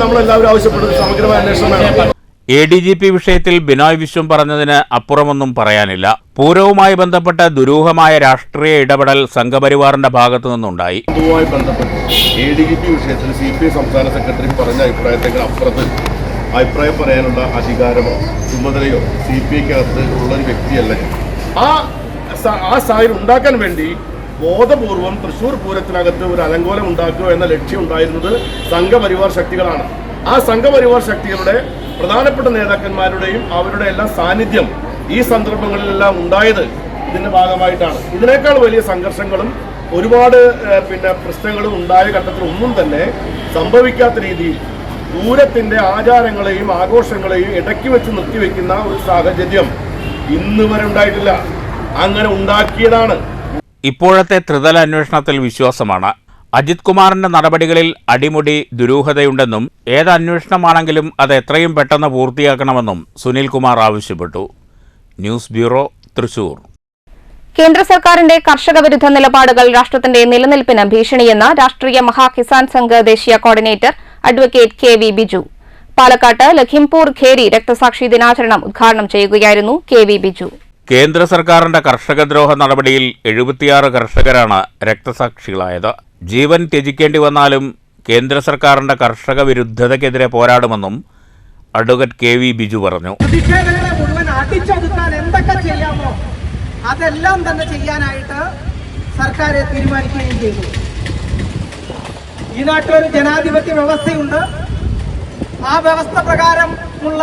നമ്മളെല്ലാവരും ആവശ്യപ്പെടുന്നത് സമഗ്രമായ അന്വേഷണം വേണം. ADGP വിഷയത്തിൽ ബിനോയ് വിശ്വം പറഞ്ഞതിന് അപ്പുറമൊന്നും പറയാനില്ല. പൂരവുമായി ബന്ധപ്പെട്ട ദുരൂഹമായ രാഷ്ട്രീയ ഇടപെടൽ സംഘപരിവാറിന്റെ ഭാഗത്തു നിന്നുണ്ടായി. ഇതുമായി ബന്ധപ്പെട്ട് ADGP വിഷയത്തിൽ CPI സംസ്ഥാന സെക്രട്ടറി പറഞ്ഞ അഭിപ്രായത്തെക്കാൾ അപ്പുറത്ത് അഭിപ്രായം പറയാനുള്ള അധികാരമോ ചുമതലയോ CPIക്കകത്ത് ഉള്ളൊരു വ്യക്തിയല്ല. ആ സാഹചര്യം ഉണ്ടാക്കാൻ വേണ്ടി ബോധപൂർവം തൃശ്ശൂർ പൂരത്തിനകത്ത് ഒരു അലങ്കോലം ഉണ്ടാക്കുക എന്ന ലക്ഷ്യം ഉണ്ടായിരുന്നത് സംഘപരിവാർ ശക്തികളാണ്. ആ സംഘപരിവാർ ശക്തികളുടെ പ്രധാനപ്പെട്ട നേതാക്കന്മാരുടെയും അവരുടെ എല്ലാം സാന്നിധ്യം ഈ സന്ദർഭങ്ങളിലെല്ലാം ഉണ്ടായത് ഇതിന്റെ ഭാഗമായിട്ടാണ്. ഇതിനേക്കാൾ വലിയ സംഘർഷങ്ങളും ഒരുപാട് പ്രശ്നങ്ങളും ഉണ്ടായ ഘട്ടത്തിൽ ഒന്നും തന്നെ സംഭവിക്കാത്ത രീതിയിൽ പൂരത്തിന്റെ ആചാരങ്ങളെയും ആഘോഷങ്ങളെയും ഇടയ്ക്ക് വെച്ച് നിർത്തിവെക്കുന്ന ഒരു സാഹചര്യം ഇന്ന് വരെ ഉണ്ടായിട്ടില്ല. അങ്ങനെ ഉണ്ടാക്കിയതാണ്. ഇപ്പോഴത്തെ ത്രിതല അന്വേഷണത്തിൽ വിശ്വാസമാണ്. അജിത് കുമാറിന്റെ നടപടികളിൽ അടിമുടി ദുരൂഹതയുണ്ടെന്നും ഏത് അന്വേഷണമാണെങ്കിലും അത് എത്രയും പെട്ടെന്ന് പൂർത്തിയാക്കണമെന്നും സുനിൽകുമാർ ആവശ്യപ്പെട്ടു. News bureau, Thrissur. കേന്ദ്ര സർക്കാരിന്റെ കർഷക വിരുദ്ധ നിലപാടുകൾ രാഷ്ട്രത്തിന്റെ നിലനിൽപ്പിന് ഭീഷണിയെന്ന് രാഷ്ട്രീയ മഹാകിസാൻ സംഘ് ദേശീയ കോർഡിനേറ്റർ അഡ്വക്കേറ്റ് KV ബിജു. പാലക്കാട്ട് ലഖിംപൂർ ഖേരി രക്തസാക്ഷി ദിനാചരണം ഉദ്ഘാടനം ചെയ്യുകയായിരുന്നു KV ബിജു. കേന്ദ്ര സർക്കാരിന്റെ കർഷകദ്രോഹ നടപടിയിൽ 76 കർഷകരാണ് രക്തസാക്ഷികളായത്. ജീവൻ ത്യജിക്കേണ്ടി വന്നാലും കേന്ദ്ര സർക്കാരിന്റെ കർഷക വിരുദ്ധതയ്ക്കെതിരെ പോരാടുമെന്നും അഡ്വക്കേറ്റ് KV ബിജു പറഞ്ഞു. എന്തൊക്കെ ചെയ്യാമോ അതെല്ലാം തന്നെ ചെയ്യാനായിട്ട് സർക്കാർ തീരുമാനിക്കുകയും ചെയ്തു. ഈ നാട്ടിലൊരു ജനാധിപത്യ വ്യവസ്ഥയുണ്ട്. ആ വ്യവസ്ഥ പ്രകാരമുള്ള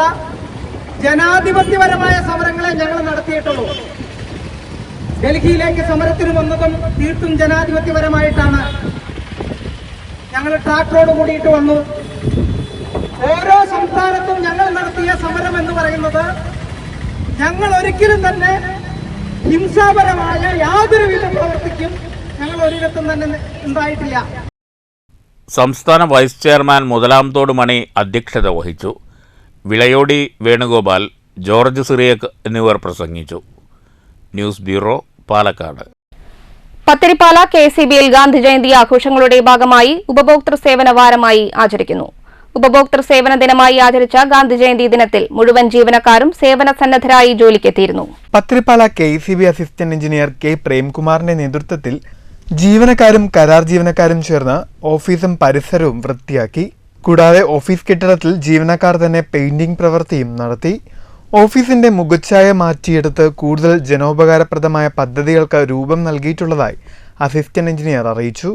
ജനാധിപത്യപരമായ സമരങ്ങളെ ഞങ്ങൾ നടത്തിയിട്ടുള്ളൂ. ഡൽഹിയിലേക്ക് സമരത്തിന് വന്നതും തീർത്തും ജനാധിപത്യപരമായിട്ടാണ്. ഞങ്ങൾ ട്രാക്ടറോട് കൂടിയിട്ട് വന്നു. ഓരോ സംസ്ഥാനത്തും ഞങ്ങൾ നടത്തിയ സമരം എന്ന് പറയുന്നത് ഞങ്ങൾ ഒരിക്കലും തന്നെ ഹിംസാപരമായ യാതൊരുവിധ പ്രവൃത്തിക്കും ഞങ്ങൾ ഒരിടത്തും തന്നെ ഉണ്ടായിട്ടില്ല. സംസ്ഥാന വൈസ് ചെയർമാൻ മുതലാംതോട് മണി അധ്യക്ഷത വഹിച്ചു. വിളയോടി വേണുഗോപാൽ, ജോർജ് സിറിയക് എന്നിവർ പ്രസംഗിച്ചു. News bureau, Palakkad. പത്തിരിപ്പാല KCBയിൽ ഗാന്ധി ജയന്തി ആഘോഷങ്ങളുടെ ഭാഗമായി ഉപഭോക്തൃ സേവന വാരമായി ആചരിക്കുന്നു. ഉപഭോക്തൃ സേവന ദിനമായി ആചരിച്ച ഗാന്ധി ജയന്തി ദിനത്തിൽ മുഴുവൻ ജീവനക്കാരും സേവന സന്നദ്ധരായി ജോലിക്കെത്തിയിരുന്നു. Pathirippala KCB assistant engineer K പ്രേംകുമാറിന്റെ നേതൃത്വത്തിൽ ജീവനക്കാരും കരാർ ജീവനക്കാരും ചേർന്ന് ഓഫീസും പരിസരവും വൃത്തിയാക്കി. കൂടാതെ ഓഫീസ് കെട്ടിടത്തിൽ ജീവനക്കാർ തന്നെ പെയിന്റിംഗ് പ്രവൃത്തിയും നടത്തി. ഓഫീസിന്റെ മുഖച്ഛായ മാറ്റിയെടുത്ത് കൂടുതൽ ജനോപകാരപ്രദമായ പദ്ധതികൾക്ക് രൂപം നൽകിയിട്ടുള്ളതായി അസിസ്റ്റന്റ് എഞ്ചിനീയർ അറിയിച്ചു.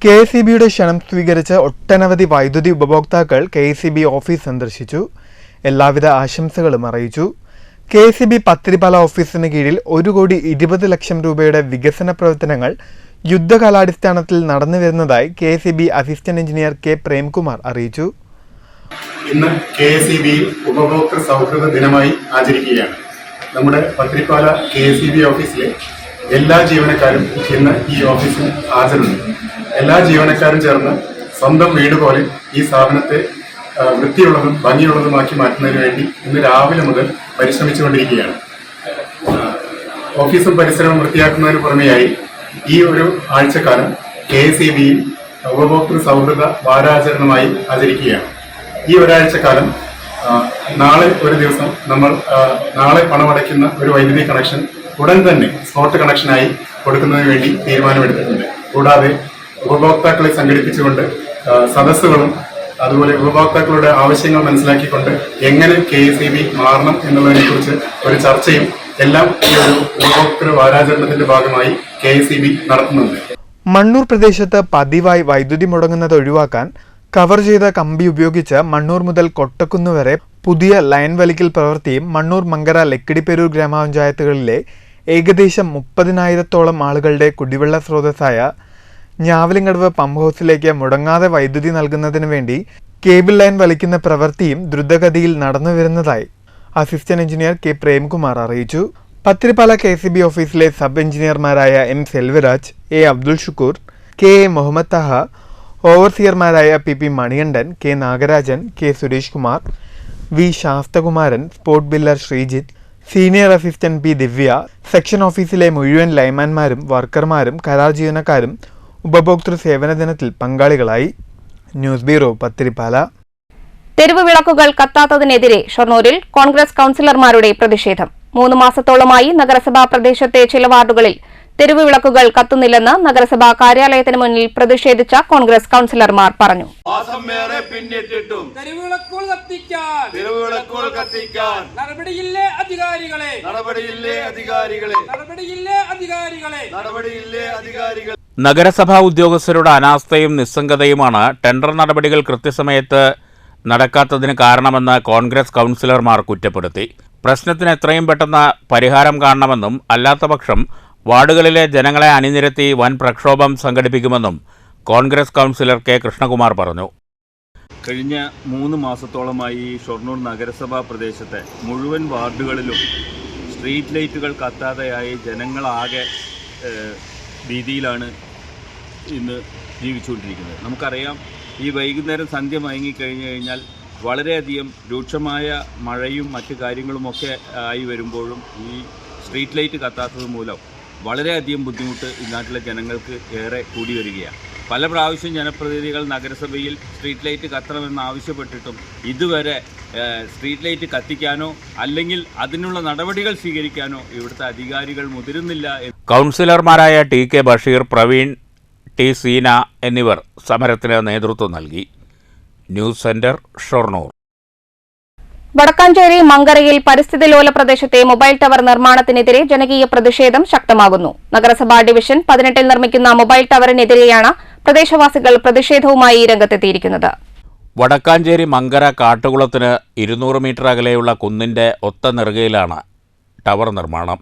KCBയുടെ ക്ഷണം സ്വീകരിച്ച് ഒട്ടനവധി വൈദ്യുതി ഉപഭോക്താക്കൾ KCB ഓഫീസ് സന്ദർശിച്ചു. എല്ലാവിധ ആശംസകളും അറിയിച്ചു. KCB പത്തിരിപ്പാല ഓഫീസിന് കീഴിൽ 1,20,00,000 രൂപയുടെ വികസന പ്രവർത്തനങ്ങൾ യുദ്ധകാലാടിസ്ഥാനത്തിൽ നടന്നു വരുന്നതായി KCB assistant engineer K Premkumar അറിയിച്ചു. ഇന്ന് KCB ഉപഭോക്തൃ സൗഹൃദ ദിനമായി ആചരിക്കുകയാണ്. നമ്മുടെ പത്തിരിപ്പാല KCB ഓഫീസിലെ എല്ലാ ജീവനക്കാരും ഇന്ന് ഈ ഓഫീസിൽ ഹാജരുണ്ട്. എല്ലാ ജീവനക്കാരും ചേർന്ന് സ്വന്തം വീട് പോലെ ഈ സ്ഥാപനത്തെ വൃത്തിയുള്ളതും ഭംഗിയുള്ളതുമാക്കി മാറ്റുന്നതിന് വേണ്ടി ഇന്ന് രാവിലെ മുതൽ പരിശ്രമിച്ചുകൊണ്ടിരിക്കുകയാണ്. ഓഫീസും പരിസരവും വൃത്തിയാക്കുന്നതിന് പുറമെയായി ഈ ഒരു ആഴ്ചക്കാലം KCBയിൽ ഉപഭോക്തൃ സൗഹൃദ വാരാചരണമായി ആചരിക്കുകയാണ്. ഈ ഒരാഴ്ചക്കാലം നാളെ ഒരു ദിവസം നമ്മൾ നാളെ പണമടയ്ക്കുന്ന ഒരു വൈദ്യുതി കണക്ഷൻ ഉടൻ തന്നെ സ്പോട്ട് കണക്ഷനായി കൊടുക്കുന്നതിന് വേണ്ടി തീരുമാനമെടുത്തിട്ടുണ്ട്. കൂടാതെ ഉപഭോക്താക്കളെ സംഘടിപ്പിച്ചുകൊണ്ട് സദസ്സുകളും അതുപോലെ ഉപഭോക്താക്കളുടെ ആവശ്യങ്ങൾ മനസ്സിലാക്കിക്കൊണ്ട് എങ്ങനെ KCB മാറണം എന്നുള്ളതിനെക്കുറിച്ച് ഒരു ചർച്ചയും എല്ലാം ഈ ഒരു ഉപഭോക്തൃ വാരാചരണത്തിന്റെ ഭാഗമായി KCB നടത്തുന്നുണ്ട്. മണ്ണൂർ പ്രദേശത്ത് പതിവായി വൈദ്യുതി മുടങ്ങുന്നത് ഒഴിവാക്കാൻ കവർ ചെയ്ത കമ്പി ഉപയോഗിച്ച് മണ്ണൂർ മുതൽ കൊട്ടക്കുന്ന് വരെ പുതിയ ലൈൻ വലിക്കൽ പ്രവൃത്തിയും മണ്ണൂർ, മങ്കര, ലക്കിടിപ്പെരൂർ ഗ്രാമപഞ്ചായത്തുകളിലെ ഏകദേശം 30,000-ഓളം ആളുകളുടെ കുടിവെള്ള സ്രോതസ്സായ ഞാവലിങ്കടവ് പമ്പ് ഹൗസിലേക്ക് മുടങ്ങാതെ വൈദ്യുതി നൽകുന്നതിന് വേണ്ടി കേബിൾ ലൈൻ വലിക്കുന്ന പ്രവൃത്തിയും ദ്രുതഗതിയിൽ നടന്നുവരുന്നതായി അസിസ്റ്റന്റ് എഞ്ചിനീയർ K പ്രേംകുമാർ അറിയിച്ചു. പത്തിരിപ്പാല KCB ഓഫീസിലെ സബ് എഞ്ചിനീയർമാരായ M Selvaraj, A Abdul Shukoor, K Muhammad Taha, ഓവർസിയർമാരായ PP Manikandan, K Nagarajan, K Suresh Kumar, V Sasthakumaran, spot biller Sreejith, senior assistant P Divya, section ഓഫീസിലെ മുഴുവൻ ലൈൻമാൻമാരും വർക്കർമാരും കരാർ ജീവനക്കാരും ഉപഭോക്തൃ സേവന ദിനത്തിൽ പങ്കാളികളായി. News bureau, Pathirippala. തെരുവ് വിളക്കുകൾ കത്താത്തതിനെതിരെ ഷൊർണൂരിൽ കോൺഗ്രസ് കൌൺസിലർമാരുടെ പ്രതിഷേധം. 3 മാസത്തോളമായി നഗരസഭാ പ്രദേശത്തെ ചില വാർഡുകളിൽ തെരുവ് വിളക്കുകൾ കത്തുന്നില്ലെന്ന് നഗരസഭാ കാര്യാലയത്തിന് മുന്നിൽ പ്രതിഷേധിച്ച കോൺഗ്രസ് കൌൺസിലർമാർ പറഞ്ഞു. നഗരസഭാ ഉദ്യോഗസ്ഥരുടെ അനാസ്ഥയും നിസ്സംഗതയുമാണ് ടെൻഡർ നടപടികൾ കൃത്യസമയത്ത് നടക്കാത്തതിന് കാരണമെന്ന് കോൺഗ്രസ് കൌൺസിലർമാർ കുറ്റപ്പെടുത്തി. പ്രശ്നത്തിന് എത്രയും പെട്ടെന്ന് പരിഹാരം കാണണമെന്നും അല്ലാത്തപക്ഷം വാർഡുകളിലെ ജനങ്ങളെ അണിനിരത്തി വൻ പ്രക്ഷോഭം സംഘടിപ്പിക്കുമെന്നും കോൺഗ്രസ് കൌൺസിലർ കെ കൃഷ്ണകുമാർ പറഞ്ഞു. കഴിഞ്ഞ 3 മാസത്തോളമായി ഷൊർണൂർ നഗരസഭാ പ്രദേശത്തെ മുഴുവൻ വാർഡുകളിലും സ്ട്രീറ്റ് ലൈറ്റുകൾ കത്താതെയായി ജനങ്ങളാകെ ഭീതിയിലാണ് ഇന്ന് ജീവിച്ചുകൊണ്ടിരിക്കുന്നത്. നമുക്കറിയാം, ഈ വൈകുന്നേരം സന്ധ്യ മയങ്ങിക്കഴിഞ്ഞു കഴിഞ്ഞാൽ വളരെയധികം രൂക്ഷമായ മഴയും മറ്റു കാര്യങ്ങളുമൊക്കെ ആയി വരുമ്പോഴും ഈ സ്ട്രീറ്റ് ലൈറ്റ് കത്താത്തത് മൂലം വളരെയധികം ബുദ്ധിമുട്ട് ഈ നാട്ടിലെ ജനങ്ങൾക്ക് ഏറെ കൂടി വരികയാണ്. പല പ്രാവശ്യം ജനപ്രതിനിധികൾ നഗരസഭയിൽ സ്ട്രീറ്റ് ലൈറ്റ് കത്തണമെന്ന് ആവശ്യപ്പെട്ടിട്ടും ഇതുവരെ സ്ട്രീറ്റ് ലൈറ്റ് കത്തിക്കാനോ അല്ലെങ്കിൽ അതിനുള്ള നടപടികൾ സ്വീകരിക്കാനോ ഇവിടുത്തെ അധികാരികൾ മുതിരുന്നില്ല. കൗൺസിലർമാരായ T K Basheer, Praveen, T Seena എന്നിവർ സമരത്തിന് നേതൃത്വം നൽകി. News centre, Shoranur. വടക്കാഞ്ചേരി മങ്കരയിൽ പരിസ്ഥിതി ലോല പ്രദേശത്തെ മൊബൈൽ ടവർ നിർമ്മാണത്തിനെതിരെ ജനകീയ പ്രതിഷേധം ശക്തമാകുന്നു. നഗരസഭാ ഡിവിഷൻ 18 നിർമ്മിക്കുന്ന മൊബൈൽ ടവറിനെതിരെയാണ് പ്രദേശവാസികൾ പ്രതിഷേധവുമായി രംഗത്തെത്തിയിരിക്കുന്നത്. വടക്കാഞ്ചേരി മങ്കര കാട്ടുകുളത്തിന് 200 മീറ്റർ അകലെയുള്ള കുന്നിന്റെ ഒത്ത നെറുകയിലാണ് ടവർ നിർമ്മാണം.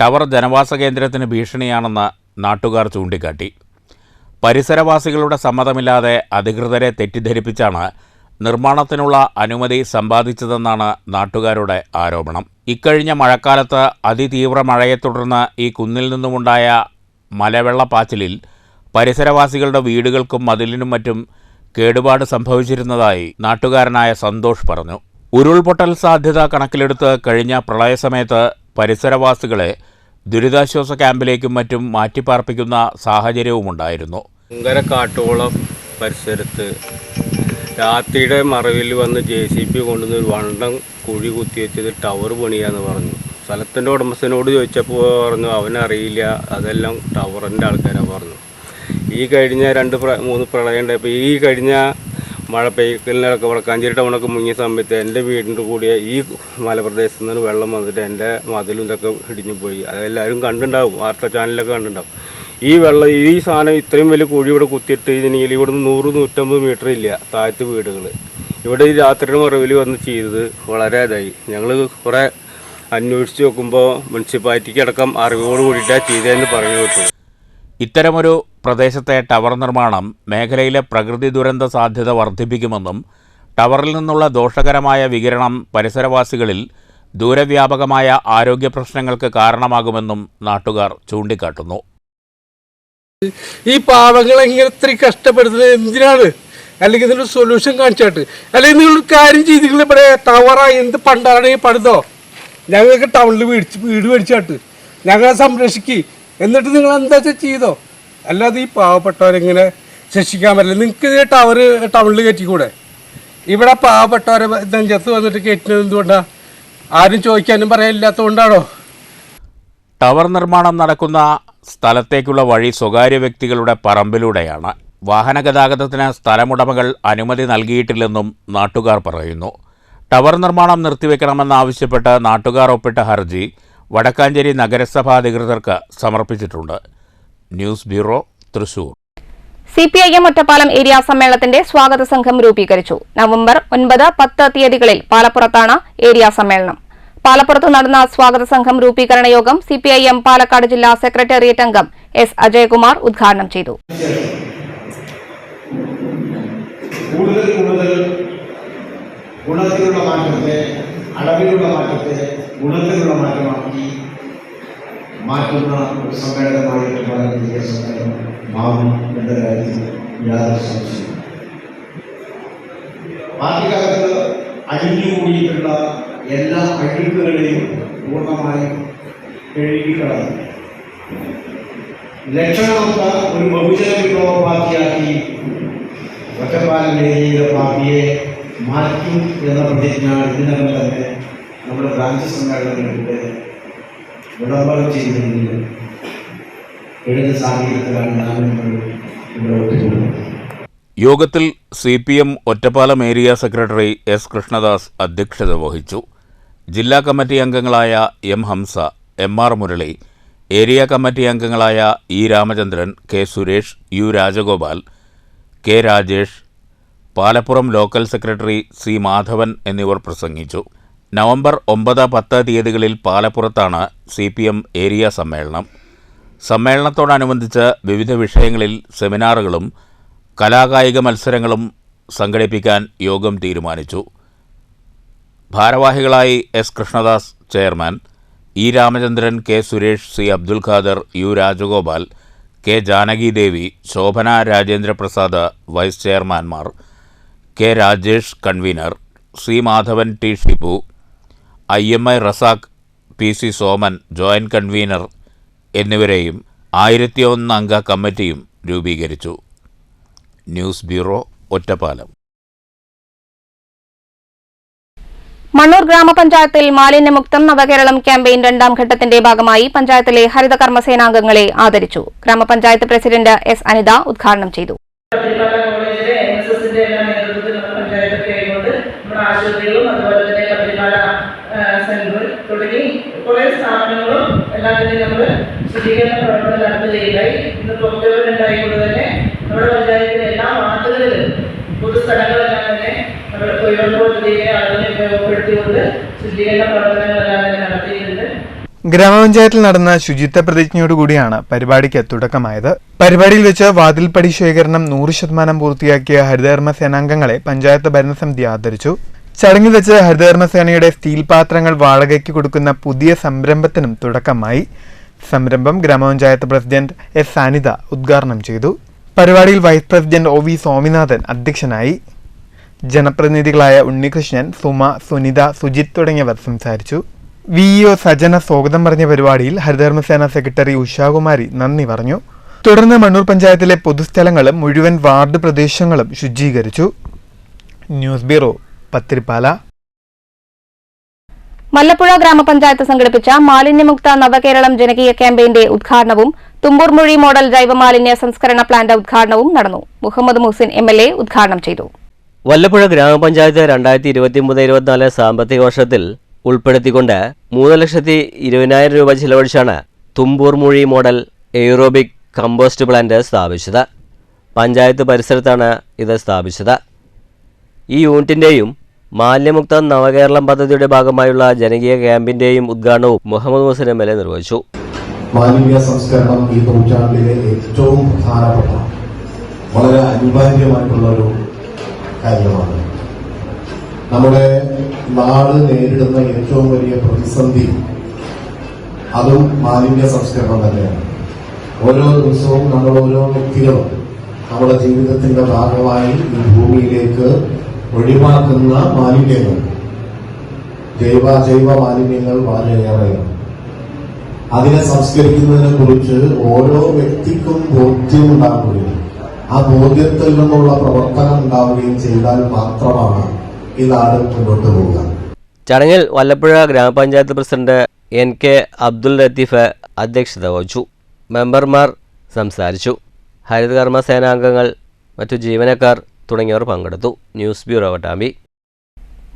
ടവർ ജനവാസ കേന്ദ്രത്തിന് ഭീഷണിയാണെന്ന് നാട്ടുകാർ ചൂണ്ടിക്കാട്ടി. പരിസരവാസികളുടെ സമ്മതമില്ലാതെ അധികൃതരെ തെറ്റിദ്ധരിപ്പിച്ചാണ് നിർമ്മാണത്തിനുള്ള അനുമതി സമ്പാദിച്ചതെന്നാണ് നാട്ടുകാരുടെ ആരോപണം. ഇക്കഴിഞ്ഞ മഴക്കാലത്ത് അതിതീവ്ര മഴയെ തുടർന്ന് ഈ കുന്നിൽ നിന്നുമുണ്ടായ മലവെള്ളപ്പാച്ചിലിൽ പരിസരവാസികളുടെ വീടുകൾക്കും മതിലിനും മറ്റും കേടുപാട് സംഭവിച്ചിരുന്നതായി നാട്ടുകാരനായ സന്തോഷ് പറഞ്ഞു. ഉരുൾപൊട്ടൽ സാധ്യത കണക്കിലെടുത്ത് കഴിഞ്ഞ പ്രളയസമയത്ത് പരിസരവാസികളെ ദുരിതാശ്വാസ ക്യാമ്പിലേക്കും മറ്റും മാറ്റിപ്പാർപ്പിക്കുന്ന സാഹചര്യവുമുണ്ടായിരുന്നു. മങ്കര കാട്ടുകുളം പരിസരത്ത് രാത്രിയുടെ മറവിൽ വന്ന് JCB കൊണ്ടുവന്ന് ഒരു വണ്ടം കുഴി കുത്തിവെച്ചത് ടവർ പണിയാന്ന് പറഞ്ഞു. സ്ഥലത്തിൻ്റെ ഉടമസ്ഥനോട് ചോദിച്ചപ്പോൾ പറഞ്ഞു അവനറിയില്ല, അതെല്ലാം ടവറിൻ്റെ ആൾക്കാരാണ് പറഞ്ഞു. ഈ കഴിഞ്ഞ 2-3 പ്രളയം ഉണ്ടായപ്പോൾ ഈ കഴിഞ്ഞ മഴ പെയ്ക്കലിനൊക്കെ വടക്കാഞ്ചേരി ടൗണൊക്കെ മുങ്ങിയ സമയത്ത് എൻ്റെ വീടിൻ്റെ കൂടിയ ഈ മലപ്രദേശത്ത് നിന്ന് വെള്ളം വന്നിട്ട് എൻ്റെ മതിലും ഇതൊക്കെ ഇടിഞ്ഞു പോയി. അതെല്ലാവരും കണ്ടിട്ടുണ്ടാവും, വാർത്താ ചാനലൊക്കെ കണ്ടിട്ടുണ്ടാവും. ഈ സാധനം ഇത്രയും വലിയ കുഴി ഇവിടെ കുത്തിയിട്ട് ഇതിനെങ്കിൽ ഇവിടുന്ന് 100-150 മീറ്റർ ഇല്ല താഴത്ത് വീടുകൾ. ഇവിടെ ഈ രാത്രിയുടെ മറവിൽ വന്ന് ചെയ്തത് വളരെ ഇതായി. ഞങ്ങൾ കുറേ അന്വേഷിച്ച് നോക്കുമ്പോൾ മുനിസിപ്പാലിറ്റിക്ക് അടക്കം അറിവോട് കൂടിയിട്ടാണ് ചെയ്തതെന്ന് പറഞ്ഞു കേട്ടു. ഇത്തരമൊരു പ്രദേശത്തെ ടവർ നിർമ്മാണം മേഖലയിലെ പ്രകൃതി ദുരന്ത സാധ്യത വർദ്ധിപ്പിക്കുമെന്നും ടവറിൽ നിന്നുള്ള ദോഷകരമായ വികിരണം പരിസരവാസികളിൽ ദൂരവ്യാപകമായ ആരോഗ്യ പ്രശ്നങ്ങൾക്ക് കാരണമാകുമെന്നും നാട്ടുകാർ ചൂണ്ടിക്കാട്ടുന്നു. ഈ പാവങ്ങളെ ഇങ്ങനെ ഇത്രയും കഷ്ടപ്പെടുത്തുന്നത് എന്തിനാണ്? അല്ലെങ്കിൽ ഇതിനൊരു സൊല്യൂഷൻ കാണിച്ചാട്ട്, അല്ലെങ്കിൽ നിങ്ങളൊരു കാര്യം ചെയ്തില്ല. ഇവിടെ ടവറായി എന്ത് പണ്ടാണ് പണിതോ, ഞങ്ങൾക്ക് ടൗണിൽ വീട് മേടിച്ചാട്ട് ഞങ്ങളെ സംരക്ഷിക്കുക. എന്നിട്ട് നിങ്ങൾ എന്താ ചെയ്തോ? അല്ലാതെ ഈ പാവപ്പെട്ടവരെങ്ങനെ രക്ഷിക്കാൻ പറ്റില്ല. നിങ്ങൾക്ക് ഈ ടവർ ടൗണിൽ കയറ്റിക്കൂടെ? ഇവിടെ പാവപ്പെട്ടവരെ നെഞ്ചത്ത് വന്നിട്ട് കയറ്റുന്നത് എന്തുകൊണ്ടാണ്? ആരും ചോദിക്കാനും പറയാനില്ലാത്തതുകൊണ്ടാണോ? ടവർ നിർമ്മാണം നടക്കുന്ന സ്ഥലത്തേക്കുള്ള വഴി സ്വകാര്യ വ്യക്തികളുടെ പറമ്പിലൂടെയാണ്. വാഹനഗതാഗതത്തിന് സ്ഥലമുടമകൾ അനുമതി നൽകിയിട്ടില്ലെന്നും നാട്ടുകാർ പറയുന്നു. ടവർ നിർമ്മാണം നിർത്തിവെക്കണമെന്നാവശ്യപ്പെട്ട് നാട്ടുകാർ ഒപ്പിട്ട ഹർജി വടക്കാഞ്ചേരി നഗരസഭാ അധികൃതർക്ക് സമർപ്പിച്ചിട്ടുണ്ട്. News bureau, Thrissur. CPIM Ottapalam area സമ്മേളനത്തിന്റെ സ്വാഗത സംഘം രൂപീകരിച്ചു. നവംബർ 9, 10 തീയതികളിൽ പാലപ്പുറത്താണ് ഏരിയ സമ്മേളനം. പാലപ്പുറത്ത് നടന്ന സ്വാഗത സംഘം രൂപീകരണ യോഗം CPIM പാലക്കാട് ജില്ലാ സെക്രട്ടേറിയറ്റ് അംഗം S. അജയകുമാർ ഉദ്ഘാടനം ചെയ്തു. ഗുണത്തിലുള്ള മാറ്റത്തെ, അളവിലുള്ള മാറ്റത്തെ ഗുണത്തിലുള്ള മാറ്റമാക്കി മാറ്റുന്ന ഒരു സമ്മേളനമായിട്ട് മാറും എന്ന കാര്യത്തിൽ യാതൊരു സംശയവും. പാർട്ടിക്കകത്ത് അഴിഞ്ഞുകൂടിയിട്ടുള്ള എല്ലാ അഴുക്കുകളെയും പൂർണ്ണമായും കഴുകിക്കളഞ്ഞു ലക്ഷണമൊത്ത ഒരു ബഹുജന വിപ്ലവ പാർട്ടിയാക്കി ഒറ്റപ്പാലം ഏരിയയിലെ പാർട്ടിയെ മാറ്റും എന്ന പ്രതിജ്ഞ ഇതിനകം തന്നെ നമ്മുടെ ബ്രാഞ്ച് സമ്മേളനങ്ങളിലൂടെ വിളംബരം ചെയ്തിരുന്നില്ല. ഇടത് സാഹചര്യത്തിലാണ് നാം ഇവിടെ ഒത്തുകൂടുന്നത്. യോഗത്തിൽ CPM Ottapalam area secretary S Krishnadas അധ്യക്ഷത വഹിച്ചു. ജില്ലാ കമ്മിറ്റി അംഗങ്ങളായ M Hamsa, MR Murali, area committee അംഗങ്ങളായ E Ramachandran, K Suresh, U Rajagopal, K Rajesh, Palappuram local secretary C Madhavan എന്നിവർ പ്രസംഗിച്ചു. നവംബർ 9, 10 തീയതികളിൽ പാലപ്പുറത്താണ് CPM ഏരിയ സമ്മേളനം. സമ്മേളനത്തോടനുബന്ധിച്ച് വിവിധ വിഷയങ്ങളിൽ സെമിനാറുകളും കലാകായിക മത്സരങ്ങളും സംഘടിപ്പിക്കാൻ യോഗം തീരുമാനിച്ചു. ഭാരവാഹികളായി S Krishnadas chairman, E Ramachandran, K Suresh, C Abdul Khader, U Rajagopal, K Janakidevi, Shobhana Rajendraprasad vice ചെയർമാൻമാർ, K Rajesh convener, C Madhavan, T Shibu, IMI Razak, PC Soman joint convener എന്നിവരെയും 1001 അംഗ കമ്മിറ്റിയും രൂപീകരിച്ചു. News bureau, Ottapalam. മണ്ണൂർ ഗ്രാമപഞ്ചായത്തിൽ മാലിന്യമുക്തം നവകേരളം ക്യാമ്പയിൻ 2ാം ഘട്ടത്തിന്റെ ഭാഗമായി പഞ്ചായത്തിലെ ഹരിത കർമ്മസേനാംഗങ്ങളെ ആദരിച്ചു. ഗ്രാമപഞ്ചായത്ത് പ്രസിഡന്റ് S അനിത ഉദ്ഘാടനം ചെയ്തു. തുടങ്ങി കുറെ സ്ഥാപനങ്ങളും എല്ലാം തന്നെ നമ്മൾ ശുചീകരണ പ്രവർത്തനം നടത്തുകയുണ്ടായി. ഇന്ന് ഒക്ടോബർ തന്നെ നമ്മുടെ പഞ്ചായത്തിലെ എല്ലാ വാർഡുകളിലും പൊതുസ്ഥലങ്ങളെല്ലാം തന്നെ നമ്മുടെ തൊഴിലുറപ്പ് പദ്ധതിയിലെ ആളുകളെ ഉപയോഗപ്പെടുത്തിക്കൊണ്ട് ശുചീകരണ പ്രവർത്തനങ്ങളെല്ലാം തന്നെ നടത്തിയിട്ടുണ്ട്. ഗ്രാമപഞ്ചായത്തിൽ നടന്ന ശുചിത്വ പ്രതിജ്ഞയോടുകൂടിയാണ് പരിപാടിക്ക് തുടക്കമായത്. പരിപാടിയിൽ വെച്ച് വാതിൽപ്പടി ശേഖരണം 100% പൂർത്തിയാക്കിയ ഹരിതകർമ്മ സേനാംഗങ്ങളെ പഞ്ചായത്ത് ഭരണസമിതി ആദരിച്ചു. ചടങ്ങിൽ വെച്ച് ഹരിതകർമ്മസേനയുടെ സ്റ്റീൽ പാത്രങ്ങൾ വാടകയ്ക്ക് കൊടുക്കുന്ന പുതിയ സംരംഭത്തിനും തുടക്കമായി. സംരംഭം ഗ്രാമപഞ്ചായത്ത് പ്രസിഡന്റ് S അനിത ഉദ്ഘാടനം ചെയ്തു. പരിപാടിയിൽ വൈസ് പ്രസിഡന്റ് OV സ്വാമിനാഥൻ അധ്യക്ഷനായി. ജനപ്രതിനിധികളായ ഉണ്ണികൃഷ്ണൻ, സുമ, സുനിത, സുജിത് തുടങ്ങിയവർ സംസാരിച്ചു. VEO സജന സ്വാഗതം പറഞ്ഞ പരിപാടിയിൽ ഹരിതകർമ്മസേന സെക്രട്ടറി ഉഷാകുമാരി നന്ദി പറഞ്ഞു. തുടർന്ന് മണ്ണൂർ പഞ്ചായത്തിലെ പൊതുസ്ഥലങ്ങളും മുഴുവൻ വാർഡ് പ്രദേശങ്ങളും ശുചീകരിച്ചു. News bureau, Pathirippala. മല്ലപ്പുഴ ഗ്രാമപഞ്ചായത്ത് സംഘടിപ്പിച്ച മാലിന്യമുക്ത നവകേരളം ജനകീയ ക്യാമ്പയിന്റെ ഉദ്ഘാടനവും തുമ്പൂർമൊഴി മോഡൽ ജൈവമാലിന്യ സംസ്കരണ പ്ലാന്റ് ഉദ്ഘാടനവും നടന്നു. മുഹമ്മദ് മുഹസിൻ MLA ഉദ്ഘാടനം ചെയ്തു. വല്ലപ്പുഴ ഗ്രാമപഞ്ചായത്ത് 2023-24 സാമ്പത്തിക വർഷത്തിൽ ഉൾപ്പെടുത്തിക്കൊണ്ട് 3,20,000 രൂപ ചിലവഴിച്ചാണ് Thumburmuzhi model aerobic compost plant സ്ഥാപിച്ചത്. പഞ്ചായത്ത് പരിസരത്താണ് ഇത് സ്ഥാപിച്ചത്. ഈ യൂണിറ്റിൻ്റെയും മാലിന്യമുക്ത നവകേരളം പദ്ധതിയുടെ ഭാഗമായുള്ള ജനകീയ ക്യാമ്പിൻ്റെയും ഉദ്ഘാടനവും മുഹമ്മദ് മുഹസിൻ MLA നിർവഹിച്ചു. മാലിന്യ സംസ്കരണം ഈ നൂറ്റാണ്ടിലെ ഏറ്റവും പ്രധാനപ്പെട്ട വളരെ അനിവാര്യമായിട്ടുള്ള ഒരു കാര്യമാണ്. നമ്മുടെ നാട് നേരിടുന്ന ഏറ്റവും വലിയ പ്രതിസന്ധി അതും മാലിന്യ സംസ്കരണം തന്നെയാണ്. ഓരോ ദിവസവും നമ്മൾ ഓരോ വ്യക്തികളും നമ്മുടെ ജീവിതത്തിന്റെ ഭാഗമായി ഈ ഭൂമിയിലേക്ക് ഒഴിവാക്കുന്ന മാലിന്യങ്ങൾ, ജൈവ മാലിന്യങ്ങൾ വളരെയേറെയാണ്. അതിനെ സംസ്കരിക്കുന്നതിനെ കുറിച്ച് ഓരോ വ്യക്തിക്കും ബോധ്യമുണ്ടാകുകയും ആ ബോധ്യത്തിൽ നിന്നുള്ള പ്രവർത്തനം ഉണ്ടാവുകയും ചെയ്താൽ മാത്രമാണ് ഈ നാട് മുന്നോട്ട് പോവുക. ചടങ്ങിൽ വല്ലപ്പുഴ ഗ്രാമപഞ്ചായത്ത് പ്രസിഡന്റ് NK അബ്ദുൽ ലത്തീഫ് അധ്യക്ഷത വഹിച്ചു. മെമ്പർമാർ സംസാരിച്ചു. ഹരിതകർമ്മ സേനാംഗങ്ങൾ, മറ്റു ജീവനക്കാർ തുടങ്ങിയവർ പങ്കെടുത്തു. News bureau, Pattambi.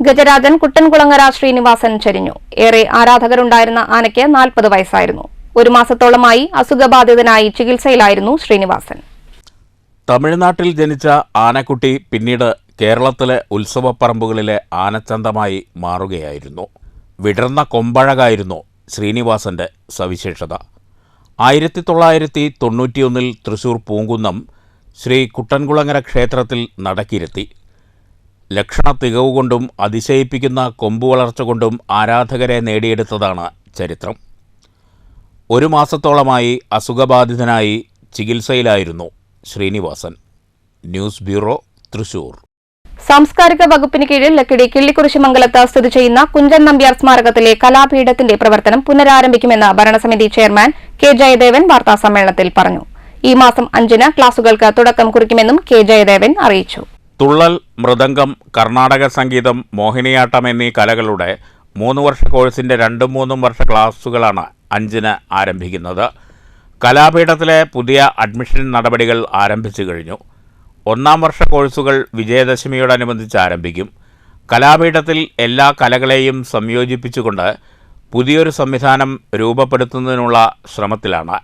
ഗജരാജൻ കുട്ടൻകുളങ്ങര ശ്രീനിവാസൻ ചരിഞ്ഞു. ഏറെ ആരാധകരുണ്ടായിരുന്ന ആനയ്ക്ക് 40 വയസ്സായിരുന്നു. 1 മാസത്തോളമായി അസുഖബാധിതനായി ചികിത്സയിലായിരുന്നു ശ്രീനിവാസൻ. തമിഴ്നാട്ടിൽ ജനിച്ച ആനക്കുട്ടി പിന്നീട് കേരളത്തിലെ ഉത്സവപ്പറമ്പുകളിലെ ആനച്ചന്തമായി മാറുകയായിരുന്നു. വിടർന്ന കൊമ്പഴകായിരുന്നു ശ്രീനിവാസന്റെ സവിശേഷത. 1991 തൃശൂർ പൂങ്കുന്നം ശ്രീ കുട്ടൻകുളങ്ങര ക്ഷേത്രത്തിൽ നടക്കിരുത്തി. ലക്ഷണ തികവുകൊണ്ടും അതിശയിപ്പിക്കുന്ന കൊമ്പു വളർച്ച കൊണ്ടും ആരാധകരെ നേടിയെടുത്തതാണ് ചരിത്രം. 1 മാസത്തോളമായി അസുഖബാധിതനായി ചികിത്സയിലായിരുന്നു ശ്രീനിവാസൻ. News bureau, Thrissur. സാംസ്കാരിക വകുപ്പിന് കീഴിൽ ലക്കിടി കിള്ളിക്കുറിശിമംഗലത്ത് സ്ഥിതി ചെയ്യുന്ന കുഞ്ചൻ നമ്പ്യാർ സ്മാരകത്തിലെ കലാപീഠത്തിന്റെ പ്രവർത്തനം പുനരാരംഭിക്കുമെന്ന് ഭരണസമിതി ചെയർമാൻ K ജയദേവൻ വാർത്താസമ്മേളനത്തിൽ പറഞ്ഞു. ഈ മാസം 5-ന് ക്ലാസുകൾക്ക് തുടക്കം കുറിക്കുമെന്നും K ജയദേവൻ അറിയിച്ചു. തുള്ളൽ, മൃദംഗം, കർണാടക സംഗീതം, മോഹിനിയാട്ടം എന്നീ കലകളുടെ 3 വർഷ കോഴ്സിന്റെ 2-3 വർഷ ക്ലാസുകളാണ് 5-ന് ആരംഭിക്കുന്നത്. കലാപീഠത്തിലെ പുതിയ അഡ്മിഷൻ നടപടികൾ ആരംഭിച്ചു കഴിഞ്ഞു. 1ാം വർഷ കോഴ്സുകൾ വിജയദശമിയോടനുബന്ധിച്ച് ആരംഭിക്കും. കലാപീഠത്തിൽ എല്ലാ കലകളെയും സംയോജിപ്പിച്ചുകൊണ്ട് പുതിയൊരു സംവിധാനം രൂപപ്പെടുത്തുന്നതിനുള്ള ശ്രമത്തിലാണ്.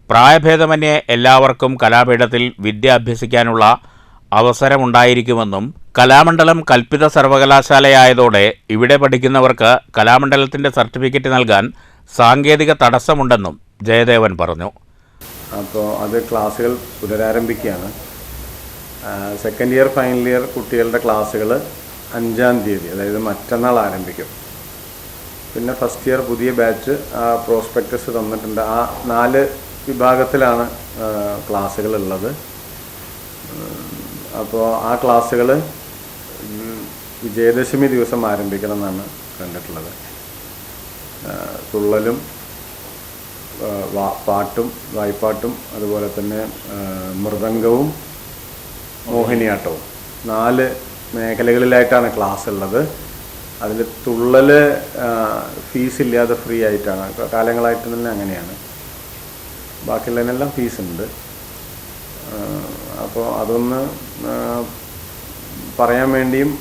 പ്രായഭേദമന്യേ എല്ലാവർക്കും കലാപീഠത്തിൽ വിദ്യ അഭ്യസിക്കാനുള്ള അവസരമുണ്ടായിരിക്കുമെന്നും കലാമണ്ഡലം കൽപ്പിത സർവകലാശാലയായതോടെ ഇവിടെ പഠിക്കുന്നവർക്ക് കലാമണ്ഡലത്തിൻ്റെ സർട്ടിഫിക്കറ്റ് നൽകാൻ സാങ്കേതിക തടസ്സമുണ്ടെന്നും ജയദേവൻ പറഞ്ഞു. അപ്പോൾ അത് ക്ലാസ്സുകൾ പുനരാരംഭിക്കുകയാണ്. സെക്കൻഡ് ഇയർ ഫൈനൽ ഇയർ കുട്ടികളുടെ ക്ലാസ്സുകൾ 5-ാം തീയതി, അതായത് മറ്റന്നാൾ ആരംഭിക്കും. പിന്നെ ഫസ്റ്റ് ഇയർ പുതിയ ബാച്ച് പ്രോസ്പെക്ടസ് തന്നിട്ടുണ്ട്. ആ 4 വിഭാഗത്തിലാണ് ക്ലാസ്സുകളുള്ളത്. അപ്പോൾ ആ ക്ലാസ്സുകൾ വിജയദശമി ദിവസം ആരംഭിക്കണം എന്നാണ് കണ്ടിട്ടുള്ളത്. തുള്ളലും പാട്ടും വായ്പാട്ടും അതുപോലെ തന്നെ മൃദംഗവും മോഹിനിയാട്ടവും 4 മേഖലകളിലായിട്ടാണ് ക്ലാസ് ഉള്ളത്. അതിൽ തുള്ളൽ ഫീസ് ഇല്ലാതെ ഫ്രീ ആയിട്ടാണ്, കാലങ്ങളായിട്ട് തന്നെ അങ്ങനെയാണ്. ബാക്കിയുള്ളതിനെല്ലാം ഫീസുണ്ട്. അപ്പോൾ അതൊന്ന് പറയാൻ വേണ്ടിയും